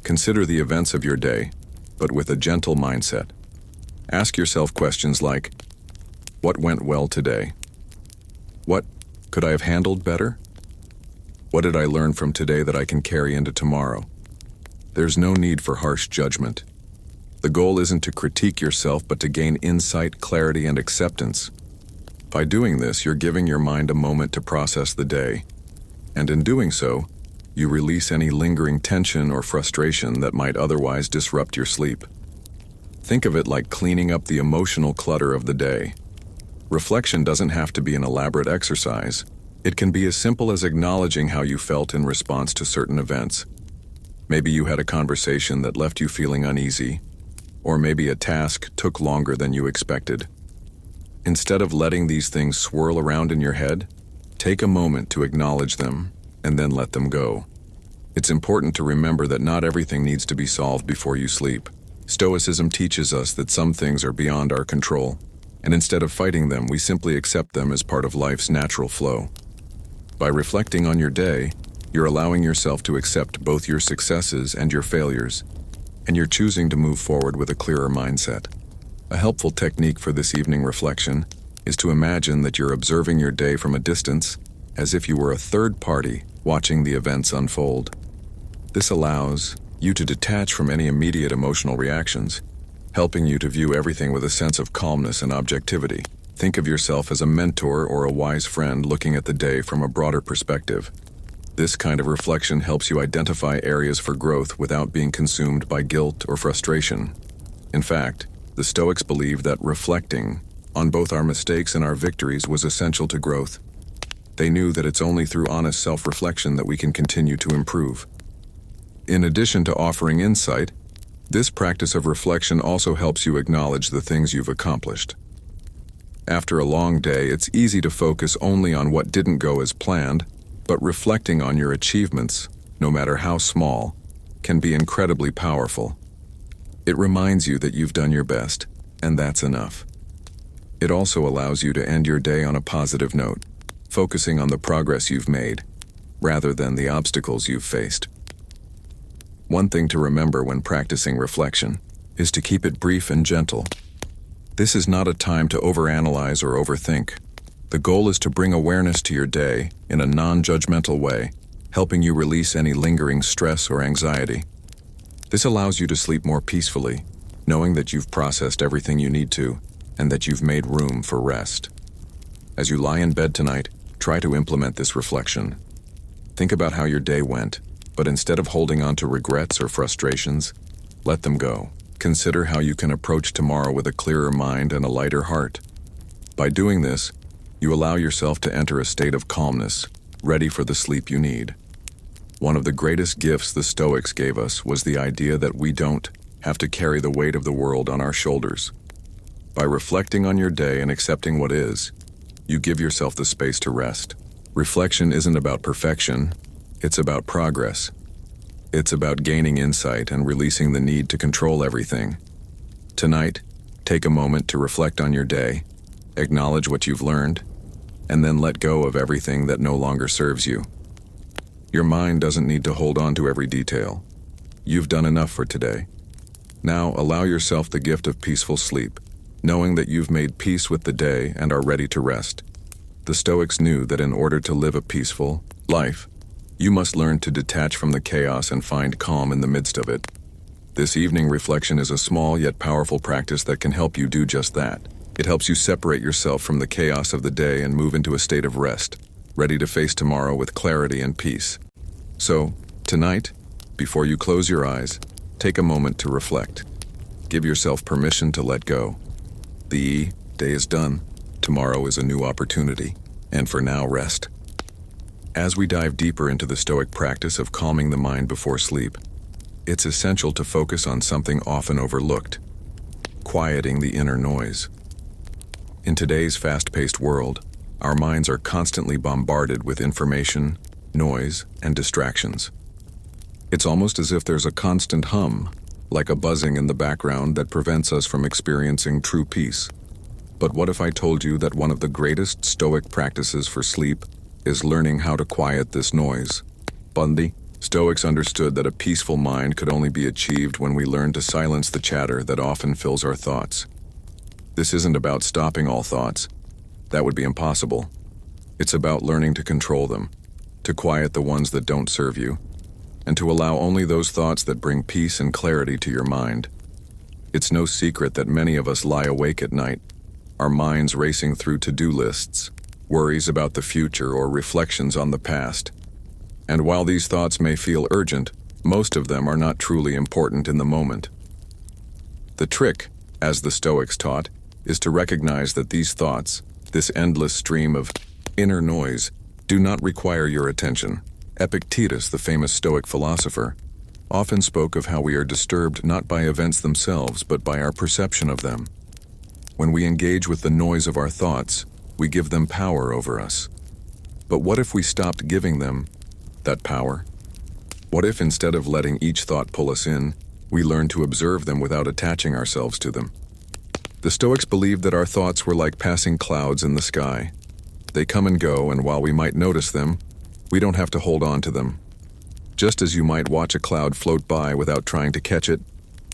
Consider the events of your day, but with a gentle mindset. Ask yourself questions like, what went well today? What could I have handled better? What did I learn from today that I can carry into tomorrow? There's no need for harsh judgment. The goal isn't to critique yourself, but to gain insight, clarity, and acceptance. By doing this, you're giving your mind a moment to process the day, and in doing so, you release any lingering tension or frustration that might otherwise disrupt your sleep. Think of it like cleaning up the emotional clutter of the day. Reflection doesn't have to be an elaborate exercise. It can be as simple as acknowledging how you felt in response to certain events. Maybe you had a conversation that left you feeling uneasy, or maybe a task took longer than you expected. Instead of letting these things swirl around in your head, take a moment to acknowledge them and then let them go. It's important to remember that not everything needs to be solved before you sleep. Stoicism teaches us that some things are beyond our control, and instead of fighting them, we simply accept them as part of life's natural flow. By reflecting on your day, you're allowing yourself to accept both your successes and your failures, and you're choosing to move forward with a clearer mindset. A helpful technique for this evening reflection is to imagine that you're observing your day from a distance, as if you were a third party watching the events unfold. This allows you to detach from any immediate emotional reactions, helping you to view everything with a sense of calmness and objectivity. Think of yourself as a mentor or a wise friend looking at the day from a broader perspective. This kind of reflection helps you identify areas for growth without being consumed by guilt or frustration. In fact, the Stoics believed that reflecting on both our mistakes and our victories was essential to growth. They knew that it's only through honest self-reflection that we can continue to improve. In addition to offering insight, this practice of reflection also helps you acknowledge the things you've accomplished. After a long day, it's easy to focus only on what didn't go as planned, but reflecting on your achievements, no matter how small, can be incredibly powerful. It reminds you that you've done your best, and that's enough. It also allows you to end your day on a positive note, focusing on the progress you've made, rather than the obstacles you've faced. One thing to remember when practicing reflection is to keep it brief and gentle. This is not a time to overanalyze or overthink. The goal is to bring awareness to your day in a non-judgmental way, helping you release any lingering stress or anxiety. This allows you to sleep more peacefully, knowing that you've processed everything you need to, and that you've made room for rest. As you lie in bed tonight, try to implement this reflection. Think about how your day went, but instead of holding on to regrets or frustrations, let them go. Consider how you can approach tomorrow with a clearer mind and a lighter heart. By doing this, you allow yourself to enter a state of calmness, ready for the sleep you need. One of the greatest gifts the Stoics gave us was the idea that we don't have to carry the weight of the world on our shoulders. By reflecting on your day and accepting what is, you give yourself the space to rest. Reflection isn't about perfection, it's about progress. It's about gaining insight and releasing the need to control everything. Tonight, take a moment to reflect on your day, acknowledge what you've learned, and then let go of everything that no longer serves you. Your mind doesn't need to hold on to every detail. You've done enough for today. Now allow yourself the gift of peaceful sleep, knowing that you've made peace with the day and are ready to rest. The Stoics knew that in order to live a peaceful life, you must learn to detach from the chaos and find calm in the midst of it. This evening reflection is a small yet powerful practice that can help you do just that. It helps you separate yourself from the chaos of the day and move into a state of rest, ready to face tomorrow with clarity and peace. So, tonight, before you close your eyes, take a moment to reflect. Give yourself permission to let go. The day is done. Tomorrow is a new opportunity. And for now, rest. As we dive deeper into the Stoic practice of calming the mind before sleep, it's essential to focus on something often overlooked: quieting the inner noise. In today's fast-paced world, our minds are constantly bombarded with information, noise, and distractions. It's almost as if there's a constant hum, like a buzzing in the background that prevents us from experiencing true peace. But what if I told you that one of the greatest Stoic practices for sleep is learning how to quiet this noise? Bundy, Stoics understood that a peaceful mind could only be achieved when we learn to silence the chatter that often fills our thoughts. This isn't about stopping all thoughts. That would be impossible. It's about learning to control them, to quiet the ones that don't serve you, and to allow only those thoughts that bring peace and clarity to your mind. It's no secret that many of us lie awake at night, our minds racing through to-do lists, worries about the future, or reflections on the past. And while these thoughts may feel urgent, most of them are not truly important in the moment. The trick, as the Stoics taught, is to recognize that these thoughts, this endless stream of inner noise, do not require your attention. Epictetus, the famous Stoic philosopher, often spoke of how we are disturbed not by events themselves, but by our perception of them. When we engage with the noise of our thoughts, we give them power over us. But what if we stopped giving them that power? What if instead of letting each thought pull us in, we learn to observe them without attaching ourselves to them? The Stoics believed that our thoughts were like passing clouds in the sky. They come and go, and while we might notice them, we don't have to hold on to them. Just as you might watch a cloud float by without trying to catch it,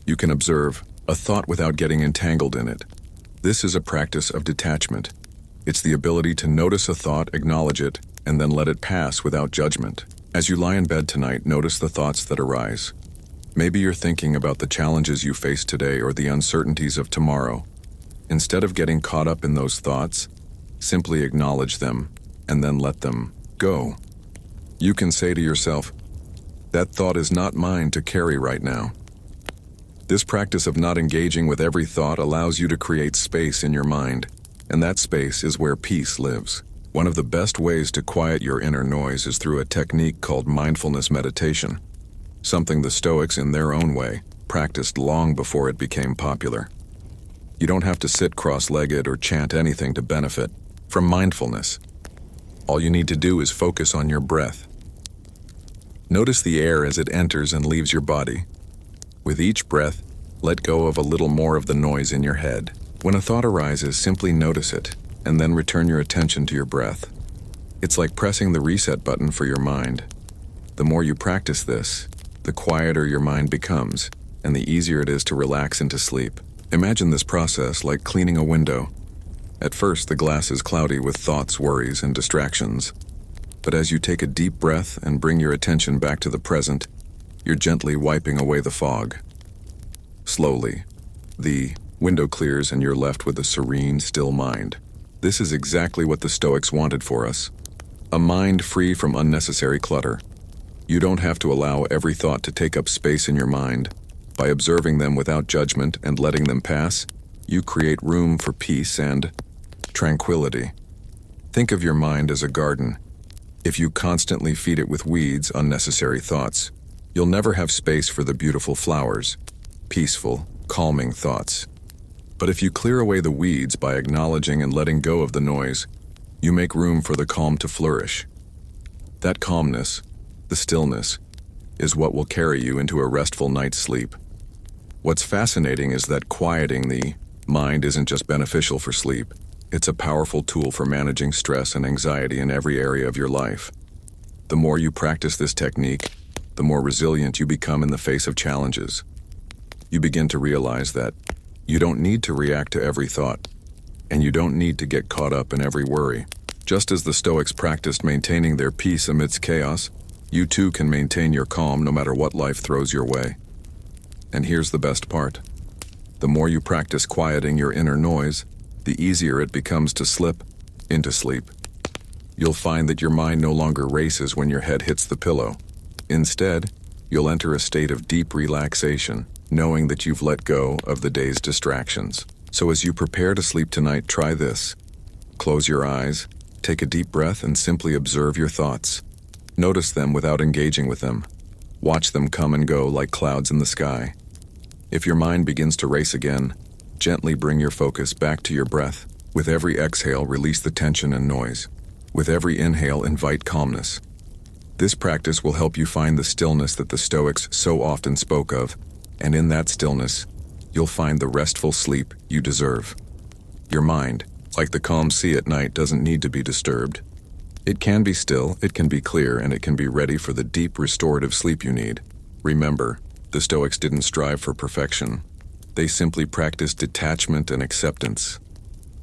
you can observe a thought without getting entangled in it. This is a practice of detachment. It's the ability to notice a thought, acknowledge it, and then let it pass without judgment. As you lie in bed tonight, notice the thoughts that arise. Maybe you're thinking about the challenges you face today or the uncertainties of tomorrow. Instead of getting caught up in those thoughts, simply acknowledge them and then let them go. You can say to yourself, "That thought is not mine to carry right now." This practice of not engaging with every thought allows you to create space in your mind, and that space is where peace lives. One of the best ways to quiet your inner noise is through a technique called mindfulness meditation, something the Stoics, in their own way, practiced long before it became popular. You don't have to sit cross-legged or chant anything to benefit from mindfulness. All you need to do is focus on your breath. Notice the air as it enters and leaves your body. With each breath, let go of a little more of the noise in your head. When a thought arises, simply notice it, and then return your attention to your breath. It's like pressing the reset button for your mind. The more you practice this, the quieter your mind becomes, and the easier it is to relax into sleep. Imagine this process like cleaning a window. At first, the glass is cloudy with thoughts, worries, and distractions. But as you take a deep breath and bring your attention back to the present, you're gently wiping away the fog. Slowly, the window clears and you're left with a serene, still mind. This is exactly what the Stoics wanted for us. A mind free from unnecessary clutter. You don't have to allow every thought to take up space in your mind. By observing them without judgment and letting them pass, you create room for peace and tranquility. Think of your mind as a garden. If you constantly feed it with weeds, unnecessary thoughts, you'll never have space for the beautiful flowers, peaceful, calming thoughts. But if you clear away the weeds by acknowledging and letting go of the noise, you make room for the calm to flourish. That calmness, the stillness, is what will carry you into a restful night's sleep. What's fascinating is that quieting the mind isn't just beneficial for sleep, it's a powerful tool for managing stress and anxiety in every area of your life. The more you practice this technique, the more resilient you become in the face of challenges. You begin to realize that you don't need to react to every thought, and you don't need to get caught up in every worry. Just as the Stoics practiced maintaining their peace amidst chaos, you too can maintain your calm no matter what life throws your way. And here's the best part. The more you practice quieting your inner noise, the easier it becomes to slip into sleep. You'll find that your mind no longer races when your head hits the pillow. Instead, you'll enter a state of deep relaxation, knowing that you've let go of the day's distractions. So as you prepare to sleep tonight, try this. Close your eyes, take a deep breath, and simply observe your thoughts. Notice them without engaging with them. Watch them come and go like clouds in the sky. If your mind begins to race again, gently bring your focus back to your breath. With every exhale, release the tension and noise. With every inhale, invite calmness. This practice will help you find the stillness that the Stoics so often spoke of, and in that stillness, you'll find the restful sleep you deserve. Your mind, like the calm sea at night, doesn't need to be disturbed. It can be still, it can be clear, and it can be ready for the deep restorative sleep you need. Remember, the Stoics didn't strive for perfection. They simply practiced detachment and acceptance.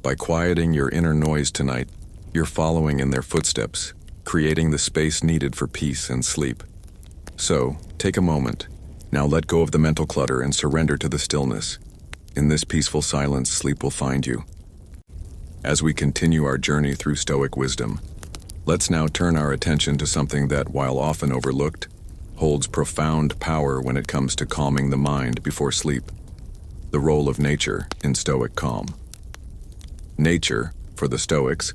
By quieting your inner noise tonight, you're following in their footsteps, creating the space needed for peace and sleep. So, take a moment. Now let go of the mental clutter and surrender to the stillness. In this peaceful silence, sleep will find you. As we continue our journey through Stoic wisdom, let's now turn our attention to something that, while often overlooked, holds profound power when it comes to calming the mind before sleep. The role of nature in Stoic calm. Nature, for the Stoics,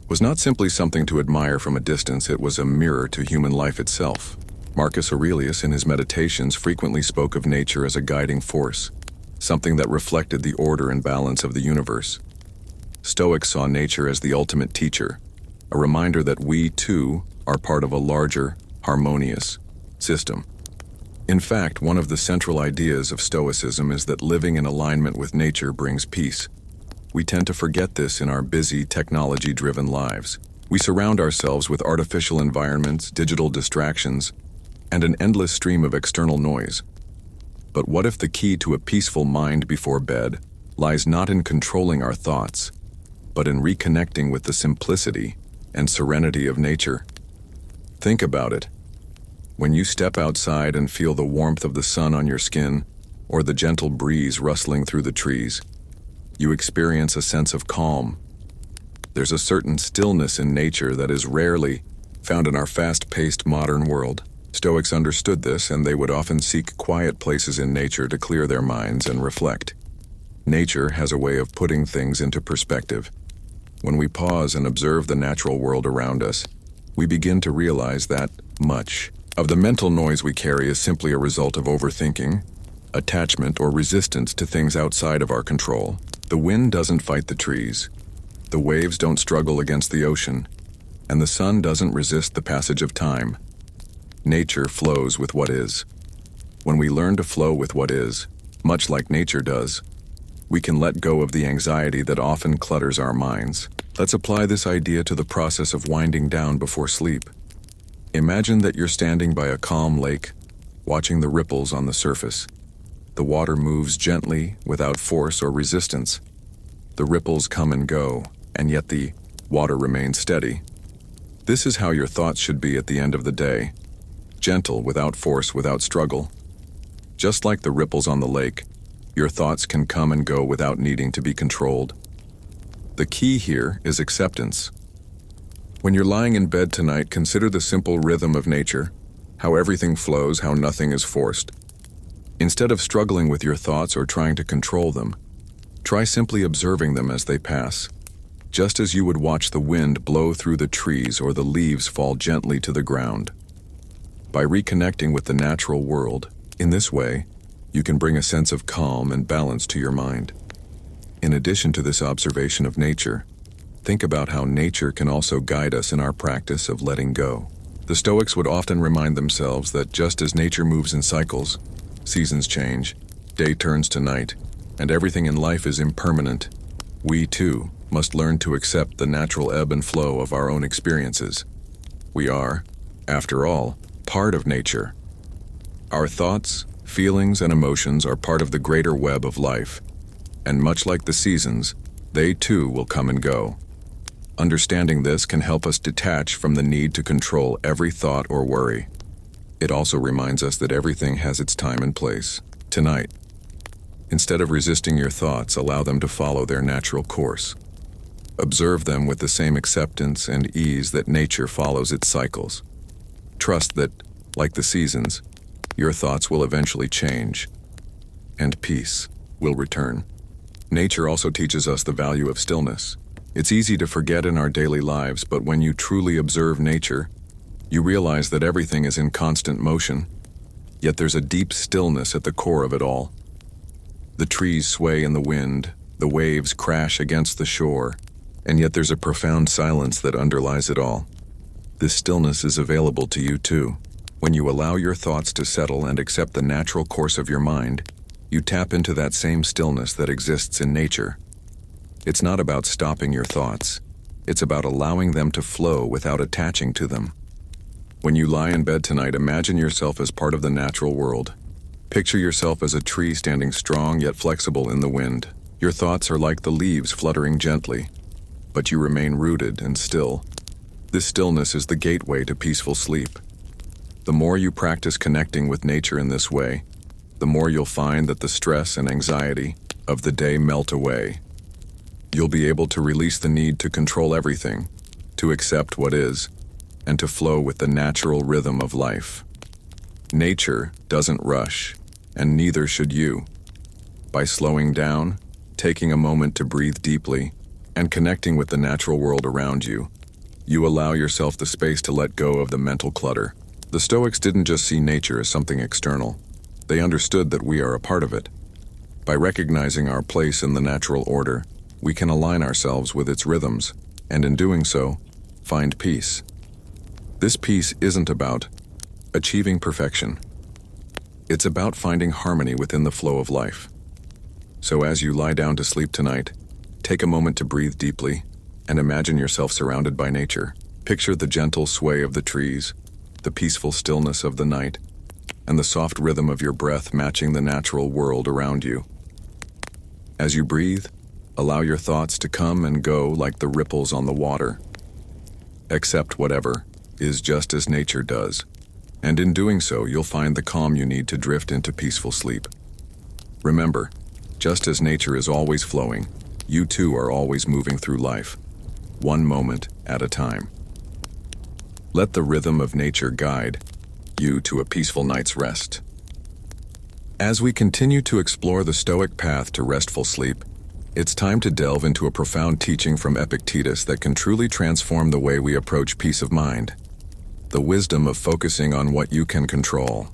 was not simply something to admire from a distance, it was a mirror to human life itself. Marcus Aurelius in his Meditations frequently spoke of nature as a guiding force, something that reflected the order and balance of the universe. Stoics saw nature as the ultimate teacher, a reminder that we, too, are part of a larger, harmonious system. In fact, one of the central ideas of Stoicism is that living in alignment with nature brings peace. We tend to forget this in our busy, technology-driven lives. We surround ourselves with artificial environments, digital distractions, and an endless stream of external noise. But what if the key to a peaceful mind before bed lies not in controlling our thoughts, but in reconnecting with the simplicity and serenity of nature? Think about it. When you step outside and feel the warmth of the sun on your skin, or the gentle breeze rustling through the trees, you experience a sense of calm. There's a certain stillness in nature that is rarely found in our fast-paced modern world. Stoics understood this, and they would often seek quiet places in nature to clear their minds and reflect. Nature has a way of putting things into perspective. When we pause and observe the natural world around us, we begin to realize that much of the mental noise we carry is simply a result of overthinking, attachment, or resistance to things outside of our control. The wind doesn't fight the trees, the waves don't struggle against the ocean, and the sun doesn't resist the passage of time. Nature flows with what is. When we learn to flow with what is, much like nature does, we can let go of the anxiety that often clutters our minds. Let's apply this idea to the process of winding down before sleep. Imagine that you're standing by a calm lake, watching the ripples on the surface. The water moves gently, without force or resistance. The ripples come and go, and yet the water remains steady. This is how your thoughts should be at the end of the day. Gentle, without force, without struggle. Just like the ripples on the lake, your thoughts can come and go without needing to be controlled. The key here is acceptance. When you're lying in bed tonight, consider the simple rhythm of nature, how everything flows, how nothing is forced. Instead of struggling with your thoughts or trying to control them, try simply observing them as they pass, just as you would watch the wind blow through the trees or the leaves fall gently to the ground. By reconnecting with the natural world, in this way, you can bring a sense of calm and balance to your mind. In addition to this observation of nature, think about how nature can also guide us in our practice of letting go. The Stoics would often remind themselves that just as nature moves in cycles, seasons change, day turns to night, and everything in life is impermanent, we too must learn to accept the natural ebb and flow of our own experiences. We are, after all, part of nature. Our thoughts, feelings, and emotions are part of the greater web of life, and much like the seasons, they too will come and go. Understanding this can help us detach from the need to control every thought or worry. It also reminds us that everything has its time and place. Tonight, instead of resisting your thoughts, allow them to follow their natural course. Observe them with the same acceptance and ease that nature follows its cycles. Trust that, like the seasons, your thoughts will eventually change, and peace will return. Nature also teaches us the value of stillness. It's easy to forget in our daily lives, but when you truly observe nature, you realize that everything is in constant motion, yet there's a deep stillness at the core of it all. The trees sway in the wind, the waves crash against the shore, and yet there's a profound silence that underlies it all. This stillness is available to you too. When you allow your thoughts to settle and accept the natural course of your mind, you tap into that same stillness that exists in nature. It's not about stopping your thoughts. It's about allowing them to flow without attaching to them. When you lie in bed tonight, imagine yourself as part of the natural world. Picture yourself as a tree standing strong yet flexible in the wind. Your thoughts are like the leaves fluttering gently, but you remain rooted and still. This stillness is the gateway to peaceful sleep. The more you practice connecting with nature in this way, the more you'll find that the stress and anxiety of the day melt away. You'll be able to release the need to control everything, to accept what is, and to flow with the natural rhythm of life. Nature doesn't rush, and neither should you. By slowing down, taking a moment to breathe deeply, and connecting with the natural world around you, you allow yourself the space to let go of the mental clutter. The Stoics didn't just see nature as something external. They understood that we are a part of it. By recognizing our place in the natural order, we can align ourselves with its rhythms, and in doing so, find peace. This peace isn't about achieving perfection. It's about finding harmony within the flow of life. So as you lie down to sleep tonight, take a moment to breathe deeply and imagine yourself surrounded by nature. Picture the gentle sway of the trees, the peaceful stillness of the night, and the soft rhythm of your breath matching the natural world around you. As you breathe, allow your thoughts to come and go like the ripples on the water. Accept whatever is just as nature does, and in doing so, you'll find the calm you need to drift into peaceful sleep. Remember, just as nature is always flowing, you too are always moving through life, one moment at a time. Let the rhythm of nature guide you to a peaceful night's rest. As we continue to explore the Stoic path to restful sleep, it's time to delve into a profound teaching from Epictetus that can truly transform the way we approach peace of mind. The wisdom of focusing on what you can control.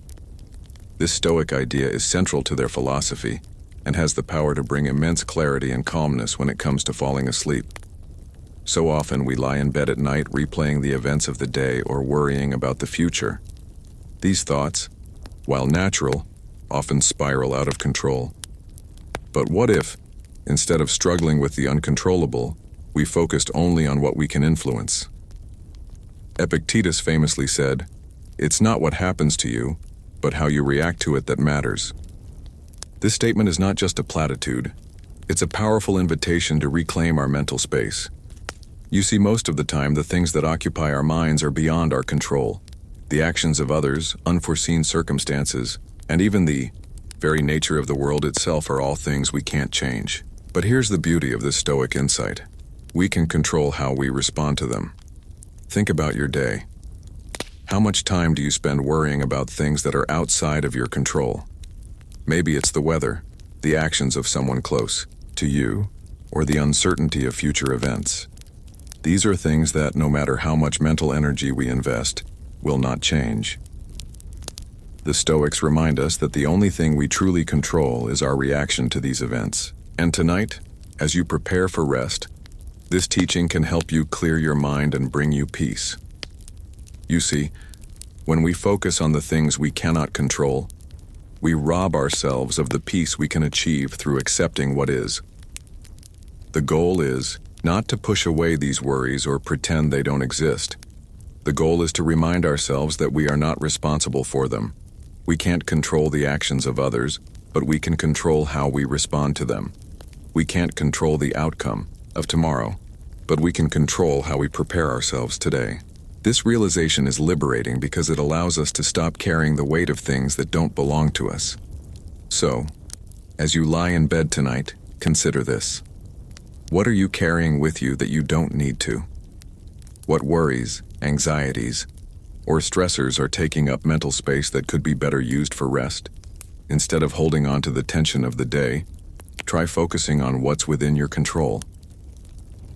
This Stoic idea is central to their philosophy and has the power to bring immense clarity and calmness when it comes to falling asleep. So often we lie in bed at night replaying the events of the day or worrying about the future. These thoughts, while natural, often spiral out of control. But what if, instead of struggling with the uncontrollable, we focused only on what we can influence? Epictetus famously said, "It's not what happens to you, but how you react to it that matters." This statement is not just a platitude. It's a powerful invitation to reclaim our mental space. You see, most of the time, the things that occupy our minds are beyond our control. The actions of others, unforeseen circumstances, and even the very nature of the world itself are all things we can't change. But here's the beauty of this Stoic insight. We can control how we respond to them. Think about your day. How much time do you spend worrying about things that are outside of your control? Maybe it's the weather, the actions of someone close to you, or the uncertainty of future events. These are things that, no matter how much mental energy we invest, will not change. The Stoics remind us that the only thing we truly control is our reaction to these events. And tonight, as you prepare for rest, this teaching can help you clear your mind and bring you peace. You see, when we focus on the things we cannot control, we rob ourselves of the peace we can achieve through accepting what is. The goal is not to push away these worries or pretend they don't exist. The goal is to remind ourselves that we are not responsible for them. We can't control the actions of others, but we can control how we respond to them. We can't control the outcome of tomorrow, but we can control how we prepare ourselves today. This realization is liberating because it allows us to stop carrying the weight of things that don't belong to us. So, as you lie in bed tonight, consider this. What are you carrying with you that you don't need to? What worries, anxieties, or stressors are taking up mental space that could be better used for rest? Instead of holding on to the tension of the day, try focusing on what's within your control.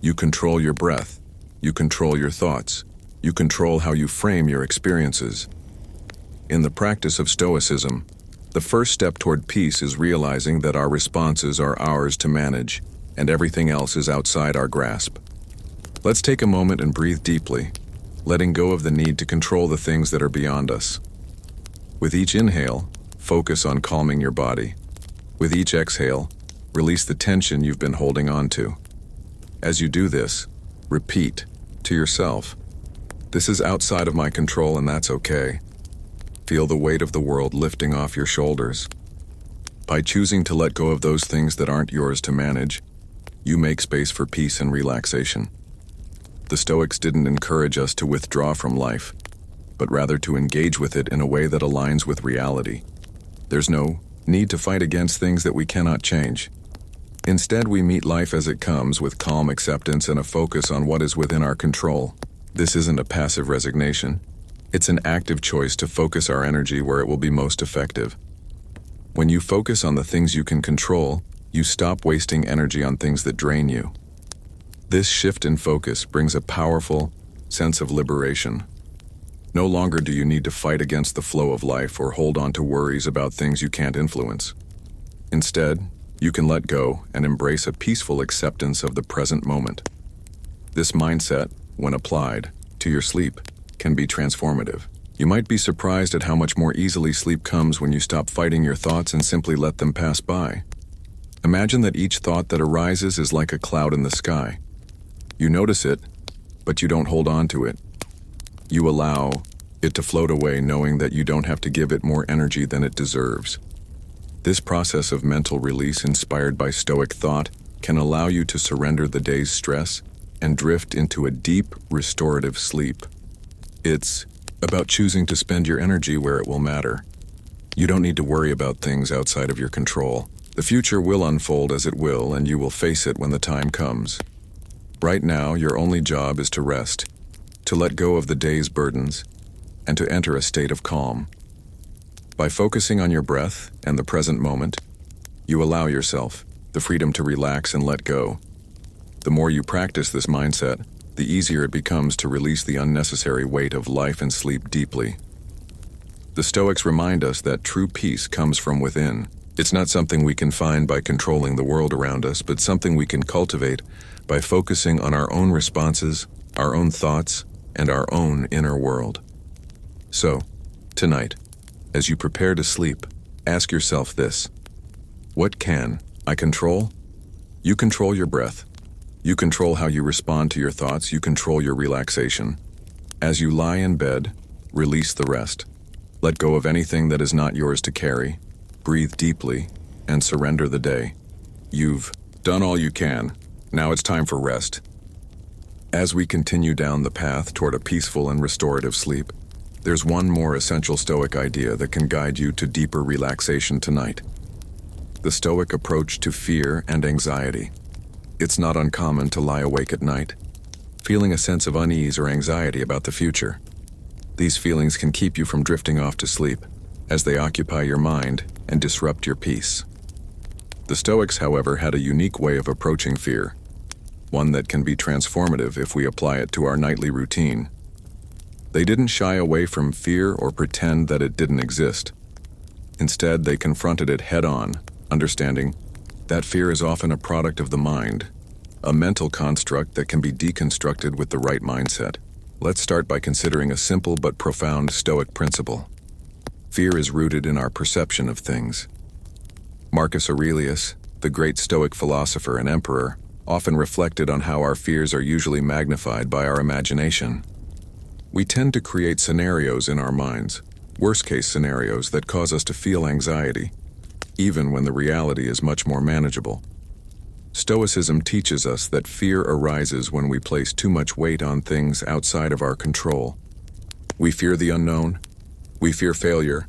You control your breath. You control your thoughts. You control how you frame your experiences. In the practice of Stoicism, the first step toward peace is realizing that our responses are ours to manage, and everything else is outside our grasp. Let's take a moment and breathe deeply, letting go of the need to control the things that are beyond us. With each inhale, focus on calming your body. With each exhale, release the tension you've been holding on to. As you do this, repeat to yourself, "This is outside of my control and that's okay." Feel the weight of the world lifting off your shoulders. By choosing to let go of those things that aren't yours to manage, you make space for peace and relaxation. The Stoics didn't encourage us to withdraw from life, but rather to engage with it in a way that aligns with reality. There's no need to fight against things that we cannot change. Instead, we meet life as it comes with calm acceptance and a focus on what is within our control. This isn't a passive resignation. It's an active choice to focus our energy where it will be most effective. When you focus on the things you can control, you stop wasting energy on things that drain you. This shift in focus brings a powerful sense of liberation. No longer do you need to fight against the flow of life or hold on to worries about things you can't influence. Instead, you can let go and embrace a peaceful acceptance of the present moment. This mindset, when applied to your sleep, can be transformative. You might be surprised at how much more easily sleep comes when you stop fighting your thoughts and simply let them pass by. Imagine that each thought that arises is like a cloud in the sky. You notice it, but you don't hold on to it. You allow it to float away, knowing that you don't have to give it more energy than it deserves. This process of mental release inspired by Stoic thought can allow you to surrender the day's stress and drift into a deep, restorative sleep. It's about choosing to spend your energy where it will matter. You don't need to worry about things outside of your control. The future will unfold as it will, and you will face it when the time comes. Right now, your only job is to rest, to let go of the day's burdens, and to enter a state of calm. By focusing on your breath and the present moment, you allow yourself the freedom to relax and let go. The more you practice this mindset, the easier it becomes to release the unnecessary weight of life and sleep deeply. The Stoics remind us that true peace comes from within. It's not something we can find by controlling the world around us, but something we can cultivate by focusing on our own responses, our own thoughts, and our own inner world. So, tonight, as you prepare to sleep, ask yourself this: what can I control? You control your breath. You control how you respond to your thoughts. You control your relaxation. As you lie in bed, release the rest. Let go of anything that is not yours to carry. Breathe deeply and surrender the day. You've done all you can. Now it's time for rest. As we continue down the path toward a peaceful and restorative sleep, there's one more essential Stoic idea that can guide you to deeper relaxation tonight: the Stoic approach to fear and anxiety. It's not uncommon to lie awake at night, feeling a sense of unease or anxiety about the future. These feelings can keep you from drifting off to sleep, as they occupy your mind and disrupt your peace. The Stoics, however, had a unique way of approaching fear, one that can be transformative if we apply it to our nightly routine. They didn't shy away from fear or pretend that it didn't exist. Instead, they confronted it head-on, understanding that fear is often a product of the mind, a mental construct that can be deconstructed with the right mindset. Let's start by considering a simple but profound Stoic principle. Fear is rooted in our perception of things. Marcus Aurelius, the great Stoic philosopher and emperor, often reflected on how our fears are usually magnified by our imagination. We tend to create scenarios in our minds, worst-case scenarios that cause us to feel anxiety, even when the reality is much more manageable. Stoicism teaches us that fear arises when we place too much weight on things outside of our control. We fear the unknown, we fear failure,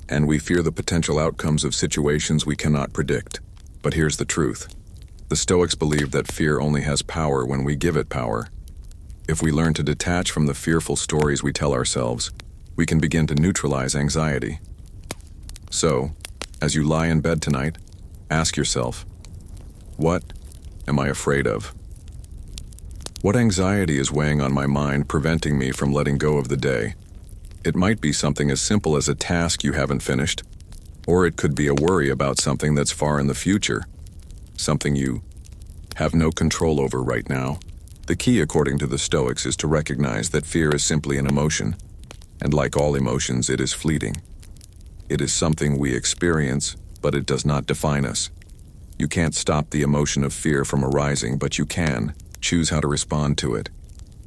and we fear the potential outcomes of situations we cannot predict. But here's the truth. The Stoics believe that fear only has power when we give it power. If we learn to detach from the fearful stories we tell ourselves, we can begin to neutralize anxiety. So, as you lie in bed tonight, ask yourself, what am I afraid of? What anxiety is weighing on my mind, preventing me from letting go of the day? It might be something as simple as a task you haven't finished, or it could be a worry about something that's far in the future, something you have no control over right now. The key, according to the Stoics, is to recognize that fear is simply an emotion, and like all emotions, it is fleeting. It is something we experience, but it does not define us. You can't stop the emotion of fear from arising, but you can choose how to respond to it.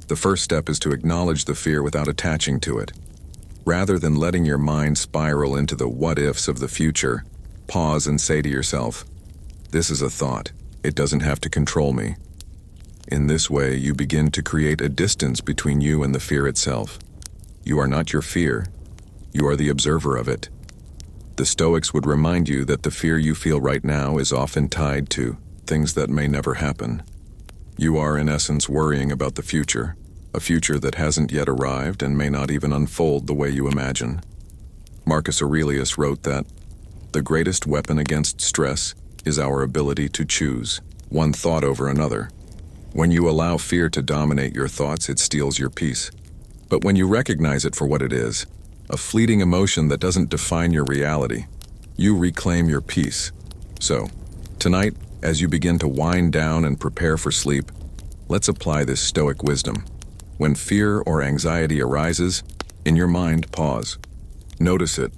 The first step is to acknowledge the fear without attaching to it. Rather than letting your mind spiral into the what-ifs of the future, pause and say to yourself, "This is a thought. It doesn't have to control me." In this way, you begin to create a distance between you and the fear itself. You are not your fear. You are the observer of it. The Stoics would remind you that the fear you feel right now is often tied to things that may never happen. You are, in essence, worrying about the future, a future that hasn't yet arrived and may not even unfold the way you imagine. Marcus Aurelius wrote that the greatest weapon against stress is our ability to choose one thought over another. When you allow fear to dominate your thoughts, it steals your peace. But when you recognize it for what it is, a fleeting emotion that doesn't define your reality, you reclaim your peace. So, tonight, as you begin to wind down and prepare for sleep, let's apply this Stoic wisdom. When fear or anxiety arises, in your mind, pause. Notice it.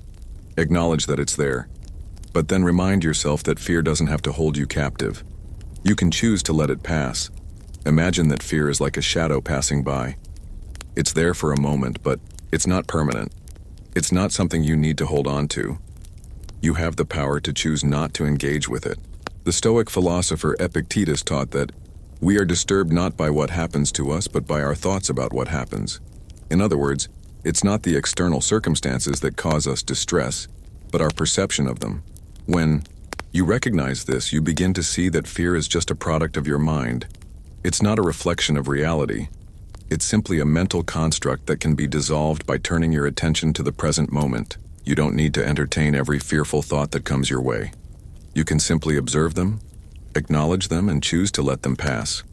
Acknowledge that it's there. But then remind yourself that fear doesn't have to hold you captive. You can choose to let it pass. Imagine that fear is like a shadow passing by. It's there for a moment, but it's not permanent. It's not something you need to hold on to. You have the power to choose not to engage with it. The Stoic philosopher Epictetus taught that we are disturbed not by what happens to us, but by our thoughts about what happens. In other words, it's not the external circumstances that cause us distress, but our perception of them. When you recognize this, you begin to see that fear is just a product of your mind. It's not a reflection of reality. It's simply a mental construct that can be dissolved by turning your attention to the present moment. You don't need to entertain every fearful thought that comes your way. You can simply observe them, acknowledge them, and choose to let them pass.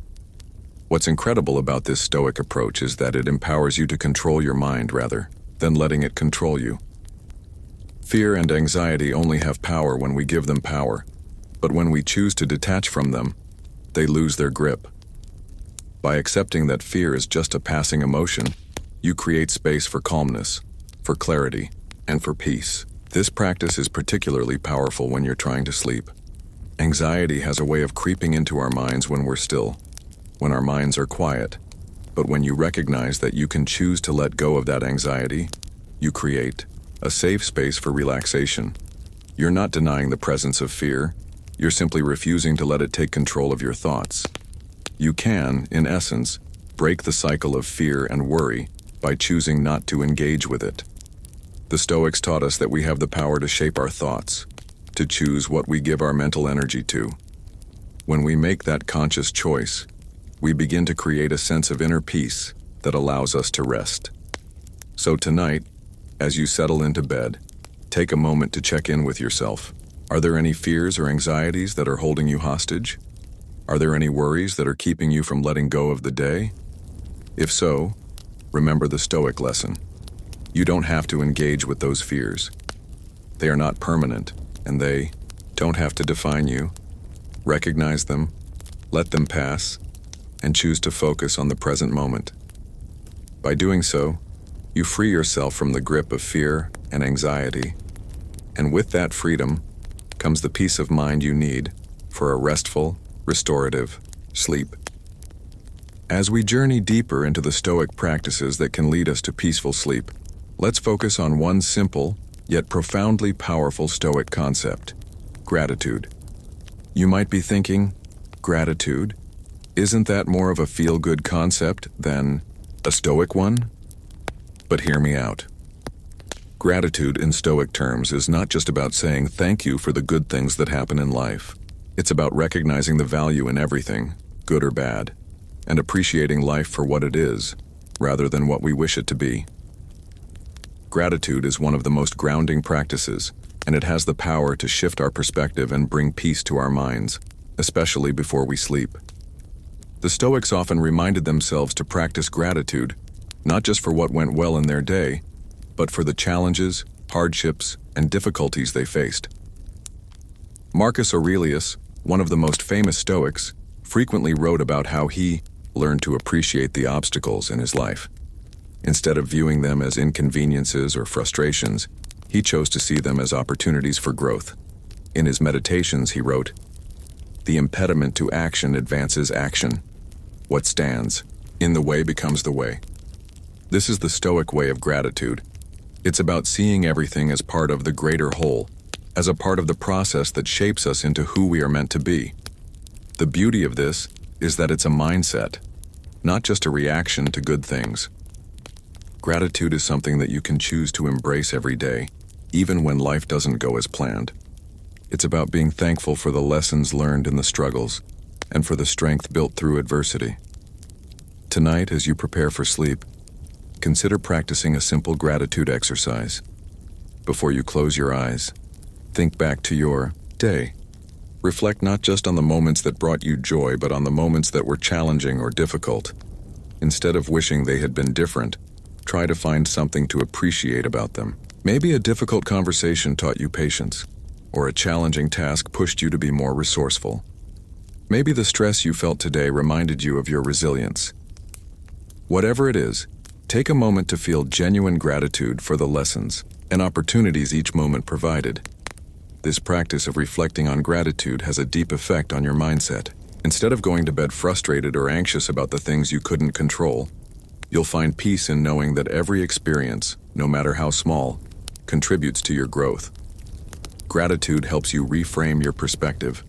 What's incredible about this Stoic approach is that it empowers you to control your mind rather than letting it control you. Fear and anxiety only have power when we give them power, but when we choose to detach from them, they lose their grip. By accepting that fear is just a passing emotion, you create space for calmness, for clarity, and for peace. This practice is particularly powerful when you're trying to sleep. Anxiety has a way of creeping into our minds when we're still, when our minds are quiet. But when you recognize that you can choose to let go of that anxiety, you create a safe space for relaxation. You're not denying the presence of fear, you're simply refusing to let it take control of your thoughts. You can, in essence, break the cycle of fear and worry by choosing not to engage with it. The Stoics taught us that we have the power to shape our thoughts, to choose what we give our mental energy to. When we make that conscious choice, we begin to create a sense of inner peace that allows us to rest. So tonight, as you settle into bed, take a moment to check in with yourself. Are there any fears or anxieties that are holding you hostage? Are there any worries that are keeping you from letting go of the day? If so, remember the Stoic lesson. You don't have to engage with those fears. They are not permanent, and they don't have to define you. Recognize them, let them pass, and choose to focus on the present moment. By doing so, you free yourself from the grip of fear and anxiety, and with that freedom comes the peace of mind you need for a restful, restorative sleep. As we journey deeper into the Stoic practices that can lead us to peaceful sleep, let's focus on one simple, yet profoundly powerful Stoic concept: gratitude. You might be thinking, gratitude? Isn't that more of a feel-good concept than a Stoic one? But hear me out. Gratitude in Stoic terms is not just about saying thank you for the good things that happen in life. It's about recognizing the value in everything, good or bad, and appreciating life for what it is, rather than what we wish it to be. Gratitude is one of the most grounding practices, and it has the power to shift our perspective and bring peace to our minds, especially before we sleep. The Stoics often reminded themselves to practice gratitude, not just for what went well in their day, but for the challenges, hardships, and difficulties they faced. Marcus Aurelius, one of the most famous Stoics, frequently wrote about how he learned to appreciate the obstacles in his life. Instead of viewing them as inconveniences or frustrations, he chose to see them as opportunities for growth. In his meditations, he wrote, "The impediment to action advances action. What stands in the way becomes the way." This is the Stoic way of gratitude. It's about seeing everything as part of the greater whole, as a part of the process that shapes us into who we are meant to be. The beauty of this is that it's a mindset, not just a reaction to good things. Gratitude is something that you can choose to embrace every day, even when life doesn't go as planned. It's about being thankful for the lessons learned in the struggles and for the strength built through adversity. Tonight, as you prepare for sleep, consider practicing a simple gratitude exercise. Before you close your eyes, think back to your day. Reflect not just on the moments that brought you joy, but on the moments that were challenging or difficult. Instead of wishing they had been different, try to find something to appreciate about them. Maybe a difficult conversation taught you patience, or a challenging task pushed you to be more resourceful. Maybe the stress you felt today reminded you of your resilience. Whatever it is, take a moment to feel genuine gratitude for the lessons and opportunities each moment provided. This practice of reflecting on gratitude has a deep effect on your mindset. Instead of going to bed frustrated or anxious about the things you couldn't control, you'll find peace in knowing that every experience, no matter how small, contributes to your growth. Gratitude helps you reframe your perspective.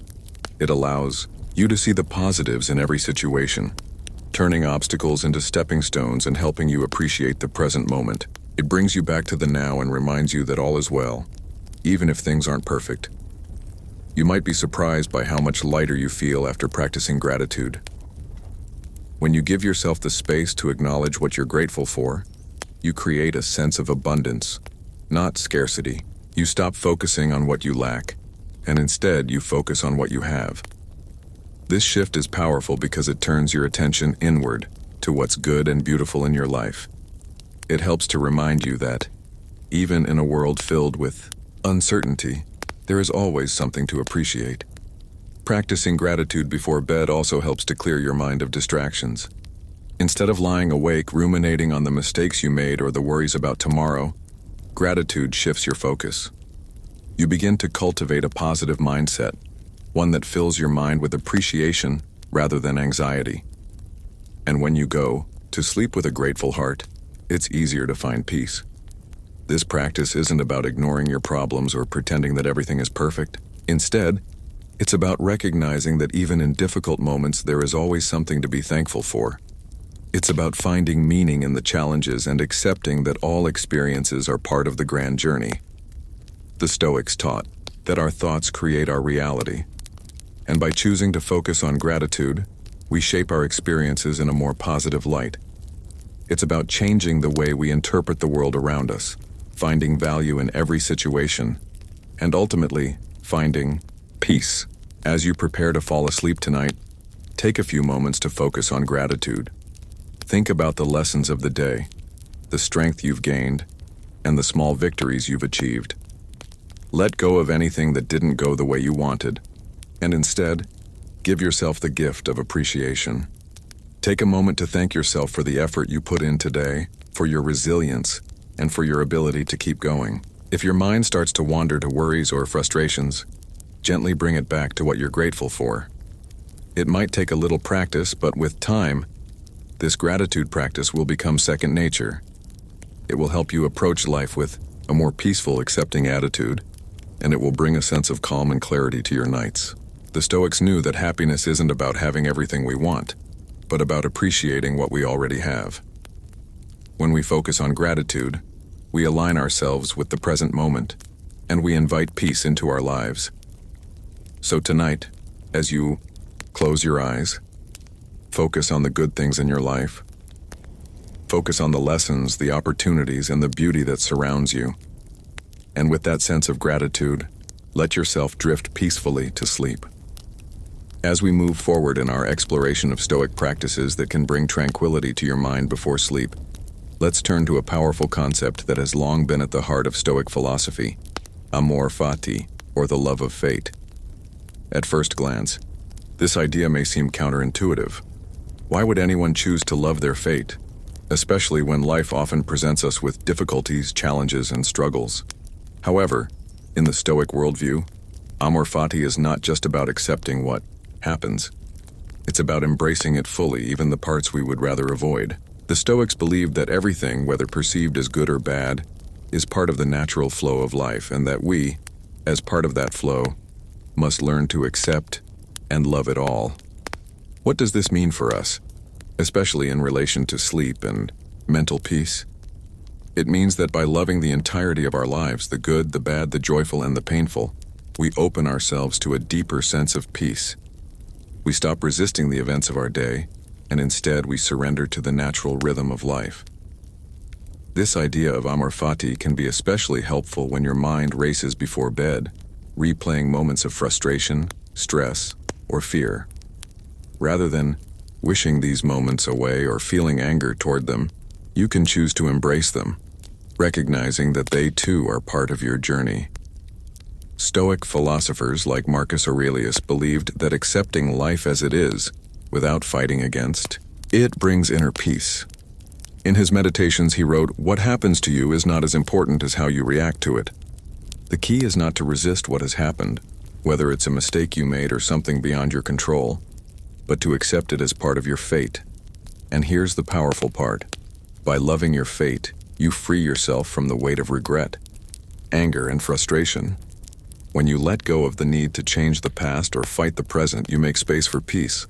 It allows you to see the positives in every situation, turning obstacles into stepping stones and helping you appreciate the present moment. It brings you back to the now and reminds you that all is well, even if things aren't perfect. You might be surprised by how much lighter you feel after practicing gratitude. When you give yourself the space to acknowledge what you're grateful for, you create a sense of abundance, not scarcity. You stop focusing on what you lack, and instead you focus on what you have. This shift is powerful because it turns your attention inward to what's good and beautiful in your life. It helps to remind you that, even in a world filled with uncertainty, there is always something to appreciate. Practicing gratitude before bed also helps to clear your mind of distractions. Instead of lying awake ruminating on the mistakes you made or the worries about tomorrow, gratitude shifts your focus. You begin to cultivate a positive mindset, one that fills your mind with appreciation rather than anxiety. And when you go to sleep with a grateful heart, it's easier to find peace. This practice isn't about ignoring your problems or pretending that everything is perfect. Instead, it's about recognizing that even in difficult moments, there is always something to be thankful for. It's about finding meaning in the challenges and accepting that all experiences are part of the grand journey. The Stoics taught that our thoughts create our reality. And by choosing to focus on gratitude, we shape our experiences in a more positive light. It's about changing the way we interpret the world around us, finding value in every situation, and ultimately, finding peace. As you prepare to fall asleep tonight, take a few moments to focus on gratitude. Think about the lessons of the day, the strength you've gained, and the small victories you've achieved. Let go of anything that didn't go the way you wanted, and instead, give yourself the gift of appreciation. Take a moment to thank yourself for the effort you put in today, for your resilience, and for your ability to keep going. If your mind starts to wander to worries or frustrations, gently bring it back to what you're grateful for. It might take a little practice, but with time, this gratitude practice will become second nature. It will help you approach life with a more peaceful, accepting attitude, and it will bring a sense of calm and clarity to your nights. The Stoics knew that happiness isn't about having everything we want, but about appreciating what we already have. When we focus on gratitude, we align ourselves with the present moment, and we invite peace into our lives. So tonight, as you close your eyes, focus on the good things in your life. Focus on the lessons, the opportunities, and the beauty that surrounds you. And with that sense of gratitude, let yourself drift peacefully to sleep. As we move forward in our exploration of Stoic practices that can bring tranquility to your mind before sleep, let's turn to a powerful concept that has long been at the heart of Stoic philosophy, Amor Fati, or the love of fate. At first glance, this idea may seem counterintuitive. Why would anyone choose to love their fate, especially when life often presents us with difficulties, challenges, and struggles? However, in the Stoic worldview, Amor Fati is not just about accepting what happens. It's about embracing it fully, even the parts we would rather avoid. The Stoics believed that everything, whether perceived as good or bad, is part of the natural flow of life, and that we, as part of that flow, must learn to accept and love it all. What does this mean for us, especially in relation to sleep and mental peace? It means that by loving the entirety of our lives, the good, the bad, the joyful, and the painful, we open ourselves to a deeper sense of peace. We stop resisting the events of our day, and instead we surrender to the natural rhythm of life. This idea of Amor Fati can be especially helpful when your mind races before bed, replaying moments of frustration, stress, or fear. Rather than wishing these moments away or feeling anger toward them, you can choose to embrace them, recognizing that they too are part of your journey. Stoic philosophers like Marcus Aurelius believed that accepting life as it is, without fighting against it, brings inner peace. In his meditations he wrote, "What happens to you is not as important as how you react to it. The key is not to resist what has happened, whether it's a mistake you made or something beyond your control, but to accept it as part of your fate." And here's the powerful part. By loving your fate, you free yourself from the weight of regret, anger, and frustration. When you let go of the need to change the past or fight the present, you make space for peace.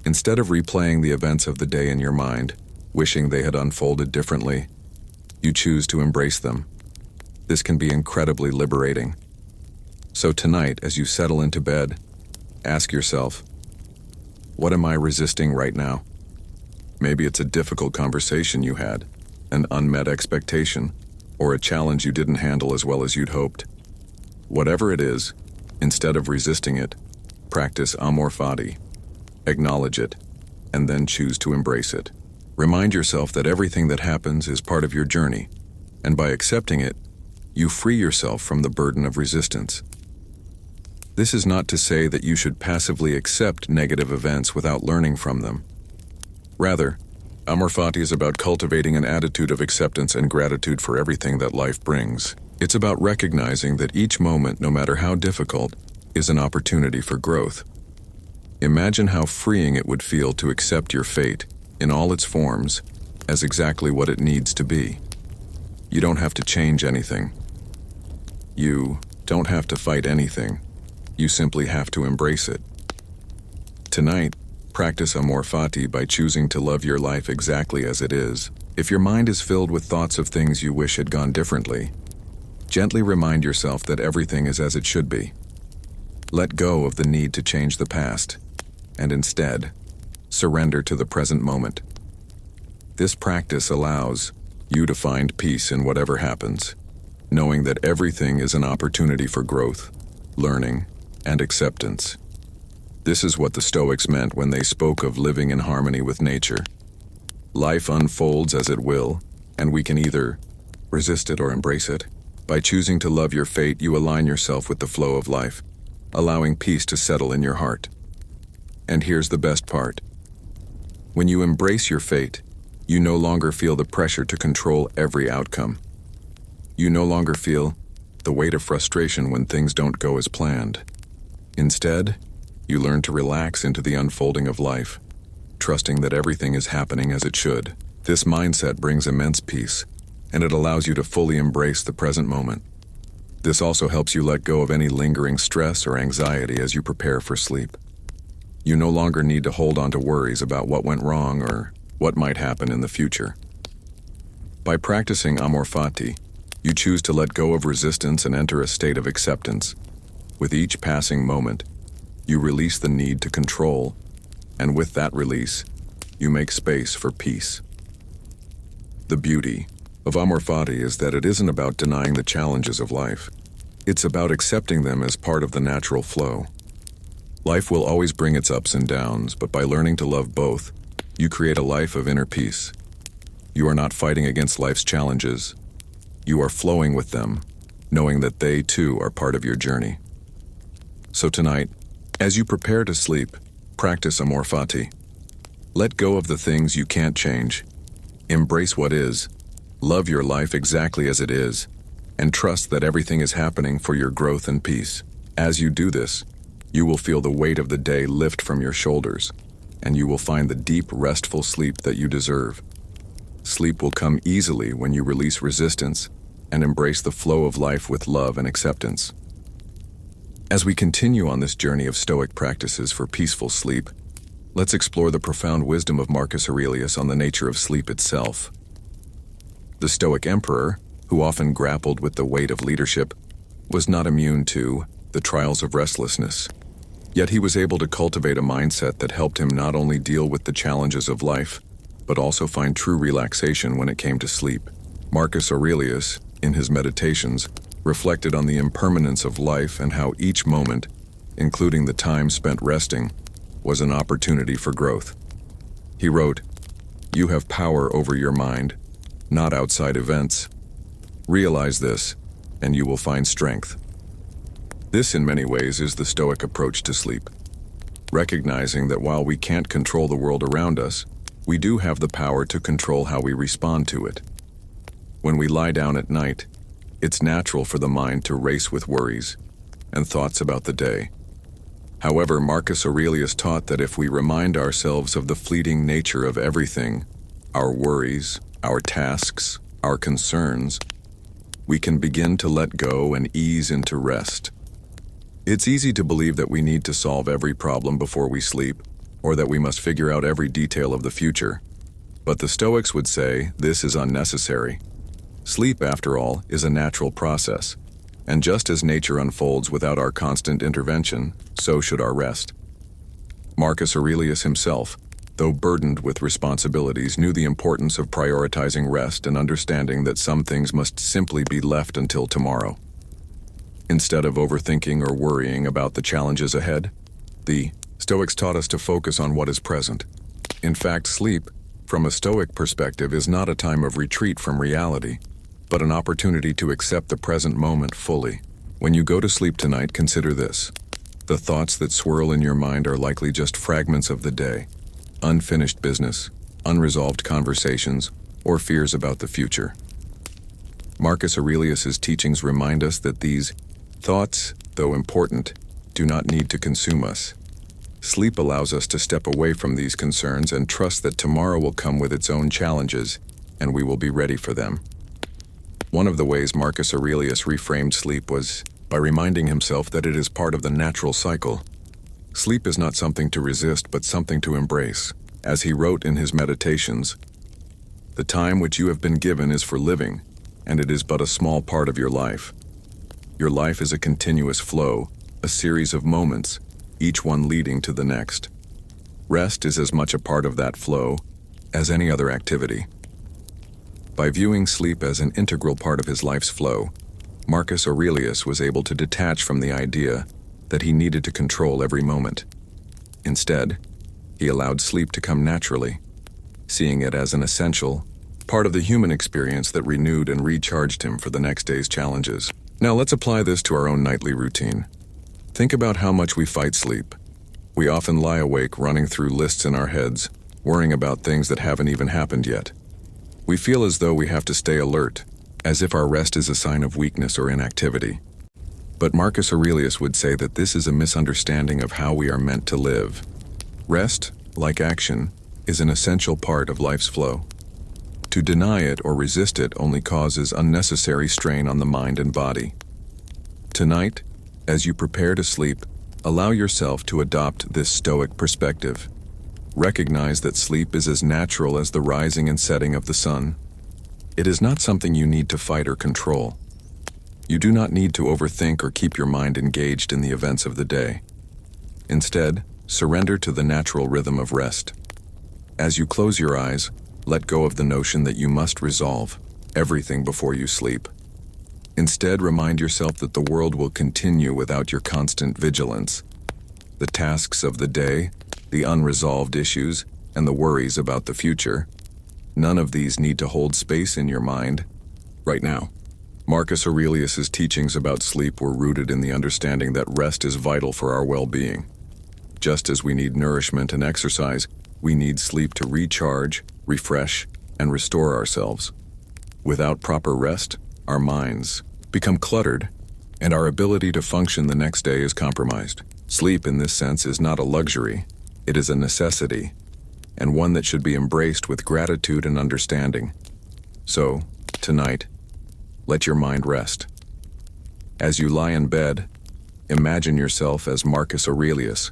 Instead of replaying the events of the day in your mind, wishing they had unfolded differently, you choose to embrace them. This can be incredibly liberating. So tonight, as you settle into bed, ask yourself, what am I resisting right now? Maybe it's a difficult conversation you had, an unmet expectation, or a challenge you didn't handle as well as you'd hoped. Whatever it is, instead of resisting it, practice Amor Fati. Acknowledge it, and then choose to embrace it. Remind yourself that everything that happens is part of your journey, and by accepting it, you free yourself from the burden of resistance. This is not to say that you should passively accept negative events without learning from them. Rather, Amor Fati is about cultivating an attitude of acceptance and gratitude for everything that life brings. It's about recognizing that each moment, no matter how difficult, is an opportunity for growth. Imagine how freeing it would feel to accept your fate, in all its forms, as exactly what it needs to be. You don't have to change anything. You don't have to fight anything. You simply have to embrace it. Tonight, practice Amor Fati by choosing to love your life exactly as it is. If your mind is filled with thoughts of things you wish had gone differently, gently remind yourself that everything is as it should be. Let go of the need to change the past, and instead, surrender to the present moment. This practice allows you to find peace in whatever happens, knowing that everything is an opportunity for growth, learning, and acceptance. This is what the Stoics meant when they spoke of living in harmony with nature. Life unfolds as it will, and we can either resist it or embrace it. By choosing to love your fate, you align yourself with the flow of life, allowing peace to settle in your heart. And here's the best part. When you embrace your fate, you no longer feel the pressure to control every outcome. You no longer feel the weight of frustration when things don't go as planned. Instead, you learn to relax into the unfolding of life, trusting that everything is happening as it should. This mindset brings immense peace, and it allows you to fully embrace the present moment. This also helps you let go of any lingering stress or anxiety as you prepare for sleep. You no longer need to hold on to worries about what went wrong or what might happen in the future. By practicing Amor Fati, you choose to let go of resistance and enter a state of acceptance. With each passing moment, you release the need to control, and with that release, you make space for peace. The beauty of Amor Fati is that it isn't about denying the challenges of life. It's about accepting them as part of the natural flow. Life will always bring its ups and downs, but by learning to love both, you create a life of inner peace. You are not fighting against life's challenges. You are flowing with them, knowing that they too are part of your journey. So tonight, as you prepare to sleep, practice Amor Fati. Let go of the things you can't change. Embrace what is. Love your life exactly as it is, and trust that everything is happening for your growth and peace. As you do this, you will feel the weight of the day lift from your shoulders, and you will find the deep, restful sleep that you deserve. Sleep will come easily when you release resistance and embrace the flow of life with love and acceptance. As we continue on this journey of Stoic practices for peaceful sleep, let's explore the profound wisdom of Marcus Aurelius on the nature of sleep itself. The Stoic emperor, who often grappled with the weight of leadership, was not immune to the trials of restlessness. Yet he was able to cultivate a mindset that helped him not only deal with the challenges of life, but also find true relaxation when it came to sleep. Marcus Aurelius, in his Meditations, reflected on the impermanence of life and how each moment, including the time spent resting, was an opportunity for growth. He wrote, "You have power over your mind, not outside events. Realize this, and you will find strength." This, in many ways, is the Stoic approach to sleep. Recognizing that while we can't control the world around us, we do have the power to control how we respond to it. When we lie down at night, it's natural for the mind to race with worries and thoughts about the day. However, Marcus Aurelius taught that if we remind ourselves of the fleeting nature of everything, our worries, our tasks, our concerns, we can begin to let go and ease into rest. It's easy to believe that we need to solve every problem before we sleep, or that we must figure out every detail of the future. But the Stoics would say this is unnecessary. Sleep, after all, is a natural process, and just as nature unfolds without our constant intervention, so should our rest. Marcus Aurelius himself, though burdened with responsibilities, knew the importance of prioritizing rest and understanding that some things must simply be left until tomorrow. Instead of overthinking or worrying about the challenges ahead, the Stoics taught us to focus on what is present. In fact, sleep, from a Stoic perspective, is not a time of retreat from reality, but an opportunity to accept the present moment fully. When you go to sleep tonight, consider this. The thoughts that swirl in your mind are likely just fragments of the day, unfinished business, unresolved conversations, or fears about the future. Marcus Aurelius's teachings remind us that these thoughts, though important, do not need to consume us. Sleep allows us to step away from these concerns and trust that tomorrow will come with its own challenges, and we will be ready for them. One of the ways Marcus Aurelius reframed sleep was by reminding himself that it is part of the natural cycle. Sleep is not something to resist, but something to embrace. As he wrote in his Meditations, "The time which you have been given is for living, and it is but a small part of your life. Your life is a continuous flow, a series of moments, each one leading to the next. Rest is as much a part of that flow as any other activity. By viewing sleep as an integral part of his life's flow, Marcus Aurelius was able to detach from the idea that he needed to control every moment. Instead, he allowed sleep to come naturally, seeing it as an essential part of the human experience that renewed and recharged him for the next day's challenges. Now let's apply this to our own nightly routine. Think about how much we fight sleep. We often lie awake running through lists in our heads, worrying about things that haven't even happened yet. We feel as though we have to stay alert, as if our rest is a sign of weakness or inactivity. But Marcus Aurelius would say that this is a misunderstanding of how we are meant to live. Rest, like action, is an essential part of life's flow. To deny it or resist it only causes unnecessary strain on the mind and body. Tonight, as you prepare to sleep, allow yourself to adopt this Stoic perspective. Recognize that sleep is as natural as the rising and setting of the sun. It is not something you need to fight or control. You do not need to overthink or keep your mind engaged in the events of the day. Instead, surrender to the natural rhythm of rest. As you close your eyes, let go of the notion that you must resolve everything before you sleep. Instead, remind yourself that the world will continue without your constant vigilance. The tasks of the day, the unresolved issues, and the worries about the future, none of these need to hold space in your mind right now. Marcus Aurelius's teachings about sleep were rooted in the understanding that rest is vital for our well-being. Just as we need nourishment and exercise, we need sleep to recharge, refresh, and restore ourselves. Without proper rest, our minds become cluttered, and our ability to function the next day is compromised. Sleep, in this sense, is not a luxury. It is a necessity, and one that should be embraced with gratitude and understanding. So, tonight, let your mind rest. As you lie in bed, imagine yourself as Marcus Aurelius,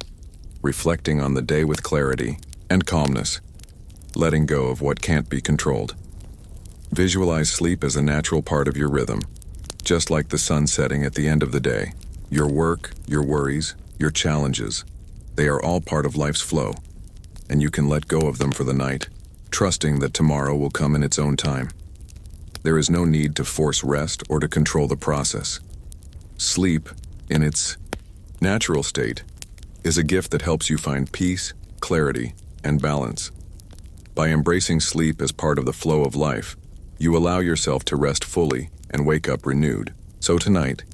reflecting on the day with clarity and calmness, letting go of what can't be controlled. Visualize sleep as a natural part of your rhythm, just like the sun setting at the end of the day. Your work, your worries, your challenges, they are all part of life's flow, and you can let go of them for the night, trusting that tomorrow will come in its own time. There is no need to force rest or to control the process. Sleep, in its natural state, is a gift that helps you find peace, clarity, and balance. By embracing sleep as part of the flow of life, you allow yourself to rest fully and wake up renewed. So tonight,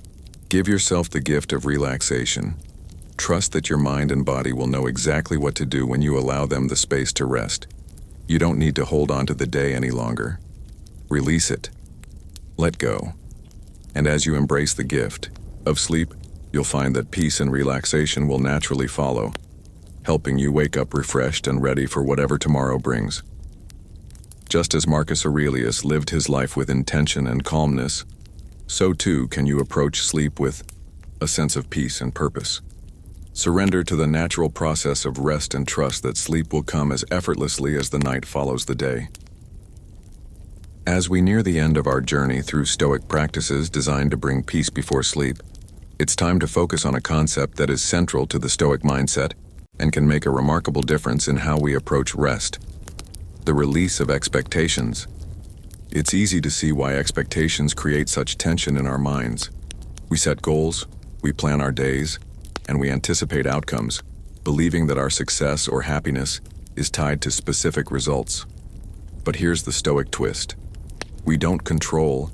give yourself the gift of relaxation. Trust that your mind and body will know exactly what to do when you allow them the space to rest. You don't need to hold on to the day any longer. Release it. Let go. And as you embrace the gift of sleep, you'll find that peace and relaxation will naturally follow, helping you wake up refreshed and ready for whatever tomorrow brings. Just as Marcus Aurelius lived his life with intention and calmness, so too can you approach sleep with a sense of peace and purpose. Surrender to the natural process of rest and trust that sleep will come as effortlessly as the night follows the day. As we near the end of our journey through Stoic practices designed to bring peace before sleep, it's time to focus on a concept that is central to the Stoic mindset and can make a remarkable difference in how we approach rest: the release of expectations. It's easy to see why expectations create such tension in our minds. We set goals, we plan our days, and we anticipate outcomes, believing that our success or happiness is tied to specific results. But here's the Stoic twist. We don't control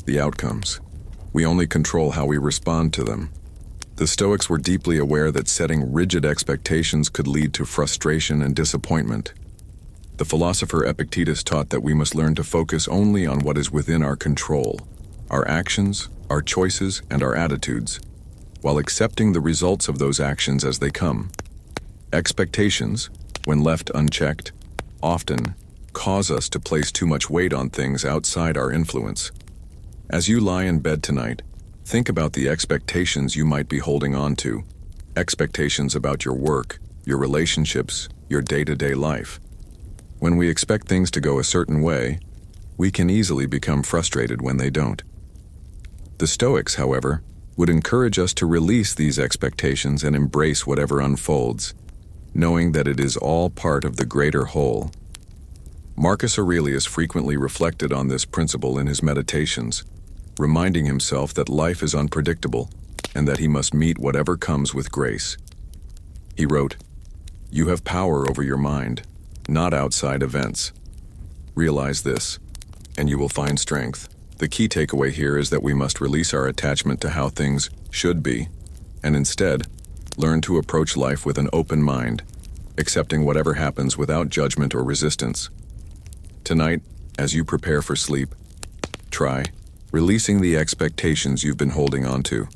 the outcomes. We only control how we respond to them. The Stoics were deeply aware that setting rigid expectations could lead to frustration and disappointment. The philosopher Epictetus taught that we must learn to focus only on what is within our control, our actions, our choices, and our attitudes, while accepting the results of those actions as they come. Expectations, when left unchecked, often cause us to place too much weight on things outside our influence. As you lie in bed tonight, think about the expectations you might be holding on to. Expectations about your work, your relationships, your day-to-day life. When we expect things to go a certain way, we can easily become frustrated when they don't. The Stoics, however, would encourage us to release these expectations and embrace whatever unfolds, knowing that it is all part of the greater whole. Marcus Aurelius frequently reflected on this principle in his meditations, reminding himself that life is unpredictable and that he must meet whatever comes with grace. He wrote, "You have power over your mind, not outside events. Realize this, and you will find strength." The key takeaway here is that we must release our attachment to how things should be, and instead, learn to approach life with an open mind, accepting whatever happens without judgment or resistance. Tonight, as you prepare for sleep, try releasing the expectations you've been holding on to.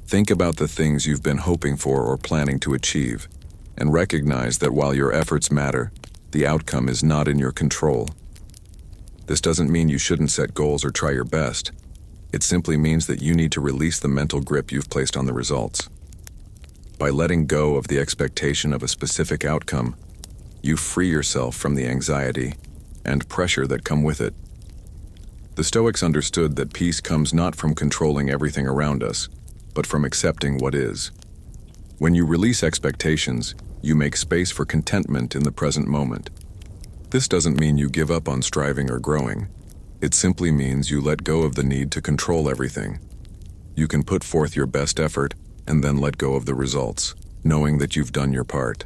Think about the things you've been hoping for or planning to achieve, and recognize that while your efforts matter, the outcome is not in your control. This doesn't mean you shouldn't set goals or try your best. It simply means that you need to release the mental grip you've placed on the results. By letting go of the expectation of a specific outcome, you free yourself from the anxiety and pressure that come with it. The Stoics understood that peace comes not from controlling everything around us, but from accepting what is. When you release expectations, you make space for contentment in the present moment. This doesn't mean you give up on striving or growing. It simply means you let go of the need to control everything. You can put forth your best effort and then let go of the results, knowing that you've done your part.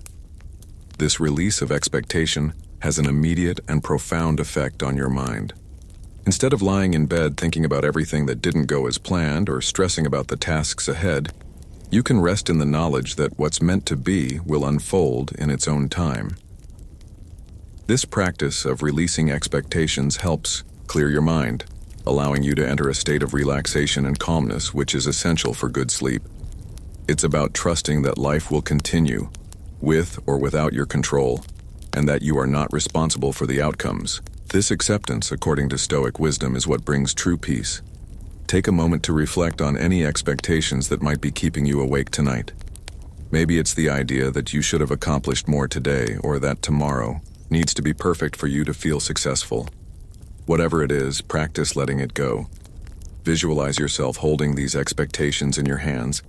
This release of expectation has an immediate and profound effect on your mind. Instead of lying in bed thinking about everything that didn't go as planned or stressing about the tasks ahead, you can rest in the knowledge that what's meant to be will unfold in its own time. This practice of releasing expectations helps clear your mind, allowing you to enter a state of relaxation and calmness, which is essential for good sleep. It's about trusting that life will continue, with or without your control, and that you are not responsible for the outcomes. This acceptance, according to Stoic wisdom, is what brings true peace. Take a moment to reflect on any expectations that might be keeping you awake tonight. Maybe it's the idea that you should have accomplished more today, or that tomorrow needs to be perfect for you to feel successful. Whatever it is, practice letting it go. Visualize yourself holding these expectations in your hands,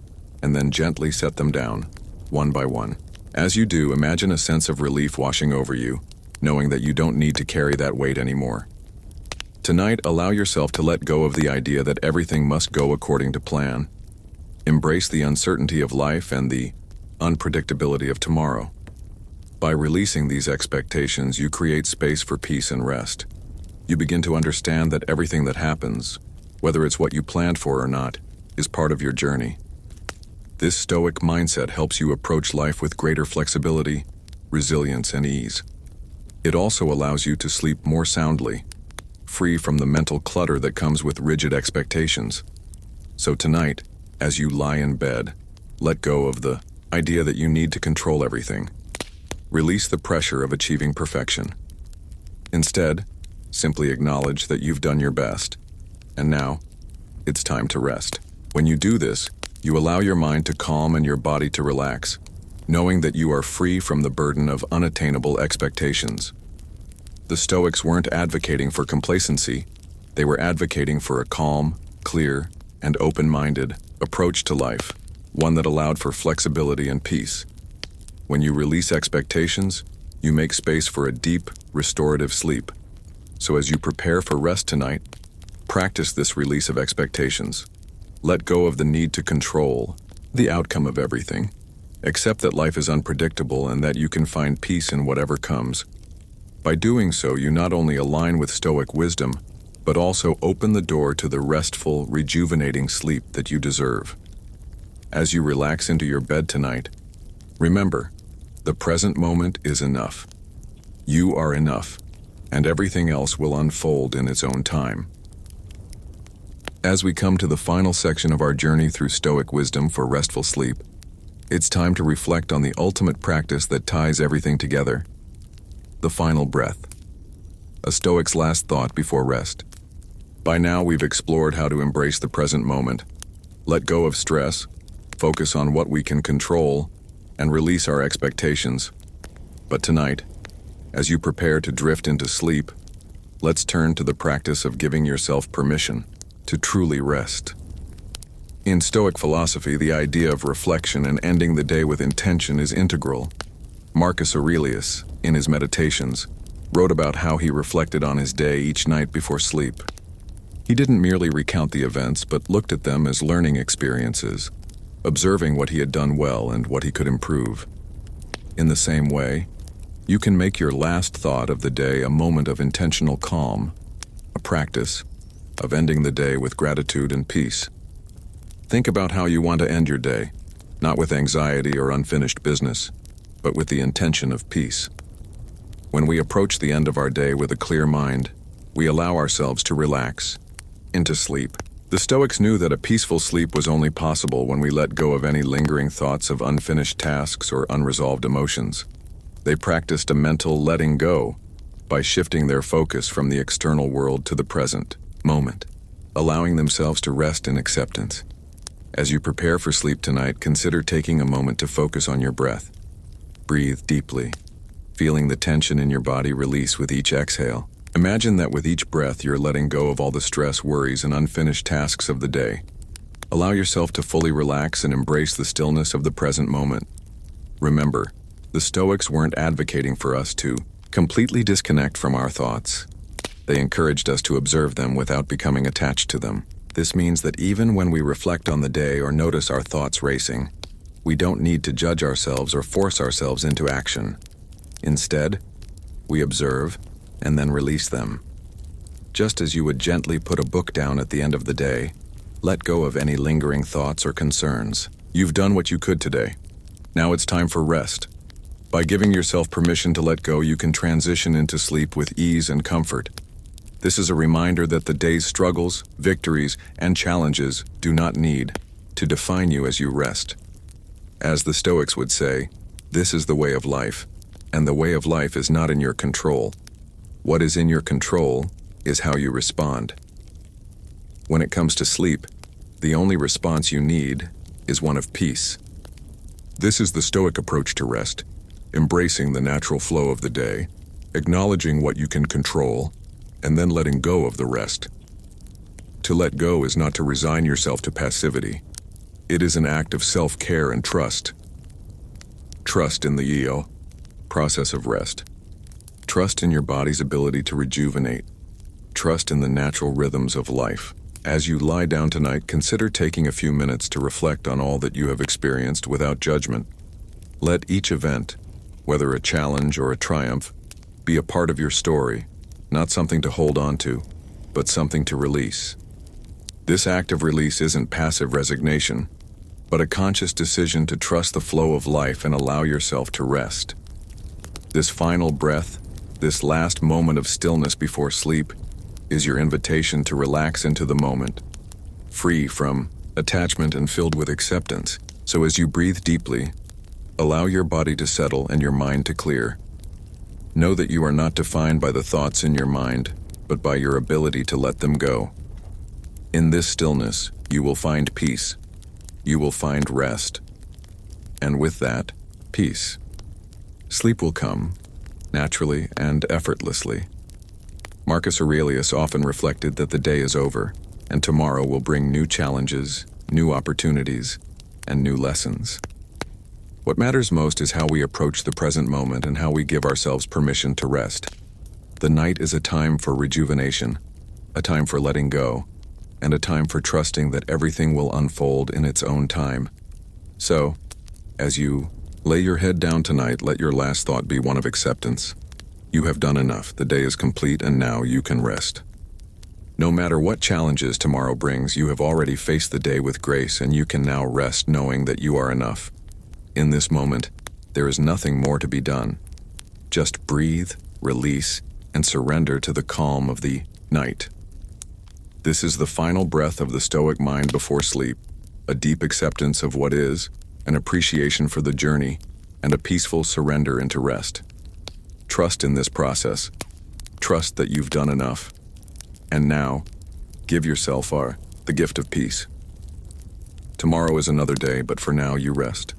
and then gently set them down, one by one. As you do, imagine a sense of relief washing over you, knowing that you don't need to carry that weight anymore. Tonight, allow yourself to let go of the idea that everything must go according to plan. Embrace the uncertainty of life and the unpredictability of tomorrow. By releasing these expectations, you create space for peace and rest. You begin to understand that everything that happens, whether it's what you planned for or not, is part of your journey. This Stoic mindset helps you approach life with greater flexibility, resilience, and ease. It also allows you to sleep more soundly, free from the mental clutter that comes with rigid expectations. So tonight, as you lie in bed, let go of the idea that you need to control everything. Release the pressure of achieving perfection. Instead, simply acknowledge that you've done your best, and now, it's time to rest. When you do this, you allow your mind to calm and your body to relax, knowing that you are free from the burden of unattainable expectations. The Stoics weren't advocating for complacency, they were advocating for a calm, clear, and open-minded approach to life, one that allowed for flexibility and peace. When you release expectations, you make space for a deep, restorative sleep. So as you prepare for rest tonight, practice this release of expectations. Let go of the need to control the outcome of everything. Accept that life is unpredictable and that you can find peace in whatever comes. By doing so, you not only align with Stoic wisdom, but also open the door to the restful, rejuvenating sleep that you deserve. As you relax into your bed tonight, remember, the present moment is enough. You are enough, and everything else will unfold in its own time. As we come to the final section of our journey through Stoic wisdom for restful sleep, it's time to reflect on the ultimate practice that ties everything together: the final breath. A Stoic's last thought before rest. By now, we've explored how to embrace the present moment, let go of stress, focus on what we can control, and release our expectations. But tonight, as you prepare to drift into sleep, let's turn to the practice of giving yourself permission to truly rest. In Stoic philosophy, the idea of reflection and ending the day with intention is integral. Marcus Aurelius, in his Meditations, wrote about how he reflected on his day each night before sleep. He didn't merely recount the events, but looked at them as learning experiences, observing what he had done well and what he could improve. In the same way, you can make your last thought of the day a moment of intentional calm, a practice of ending the day with gratitude and peace. Think about how you want to end your day, not with anxiety or unfinished business, but with the intention of peace. When we approach the end of our day with a clear mind, we allow ourselves to relax, into sleep. The Stoics knew that a peaceful sleep was only possible when we let go of any lingering thoughts of unfinished tasks or unresolved emotions. They practiced a mental letting go by shifting their focus from the external world to the present moment, allowing themselves to rest in acceptance. As you prepare for sleep tonight, consider taking a moment to focus on your breath. Breathe deeply, feeling the tension in your body release with each exhale. Imagine that with each breath you're letting go of all the stress, worries, and unfinished tasks of the day. Allow yourself to fully relax and embrace the stillness of the present moment. Remember, the Stoics weren't advocating for us to completely disconnect from our thoughts. They encouraged us to observe them without becoming attached to them. This means that even when we reflect on the day or notice our thoughts racing, we don't need to judge ourselves or force ourselves into action. Instead, we observe and then release them. Just as you would gently put a book down at the end of the day, let go of any lingering thoughts or concerns. You've done what you could today. Now it's time for rest. By giving yourself permission to let go, you can transition into sleep with ease and comfort. This is a reminder that the day's struggles, victories, and challenges do not need to define you as you rest. As the Stoics would say, this is the way of life, and the way of life is not in your control. What is in your control is how you respond. When it comes to sleep, the only response you need is one of peace. This is the Stoic approach to rest, embracing the natural flow of the day, acknowledging what you can control, and then letting go of the rest. To let go is not to resign yourself to passivity. It is an act of self-care and trust. Trust in the process of rest. Trust in your body's ability to rejuvenate. Trust in the natural rhythms of life. As you lie down tonight, consider taking a few minutes to reflect on all that you have experienced without judgment. Let each event, whether a challenge or a triumph, be a part of your story, not something to hold on to, but something to release. This act of release isn't passive resignation, but a conscious decision to trust the flow of life and allow yourself to rest. This final breath, this last moment of stillness before sleep, is your invitation to relax into the moment, free from attachment and filled with acceptance. So as you breathe deeply, allow your body to settle and your mind to clear. Know that you are not defined by the thoughts in your mind, but by your ability to let them go. In this stillness, you will find peace. You will find rest. And with that, peace. Sleep will come, naturally and effortlessly. Marcus Aurelius often reflected that the day is over, and tomorrow will bring new challenges, new opportunities, and new lessons. What matters most is how we approach the present moment and how we give ourselves permission to rest. The night is a time for rejuvenation, a time for letting go, and a time for trusting that everything will unfold in its own time. So, as you lay your head down tonight, let your last thought be one of acceptance. You have done enough. The day is complete, and now you can rest. No matter what challenges tomorrow brings, you have already faced the day with grace, and you can now rest knowing that you are enough. In this moment, there is nothing more to be done. Just breathe, release, and surrender to the calm of the night. This is the final breath of the Stoic mind before sleep, a deep acceptance of what is, an appreciation for the journey, and a peaceful surrender into rest. Trust in this process. Trust that you've done enough. And now, give yourself the gift of peace. Tomorrow is another day, but for now you rest.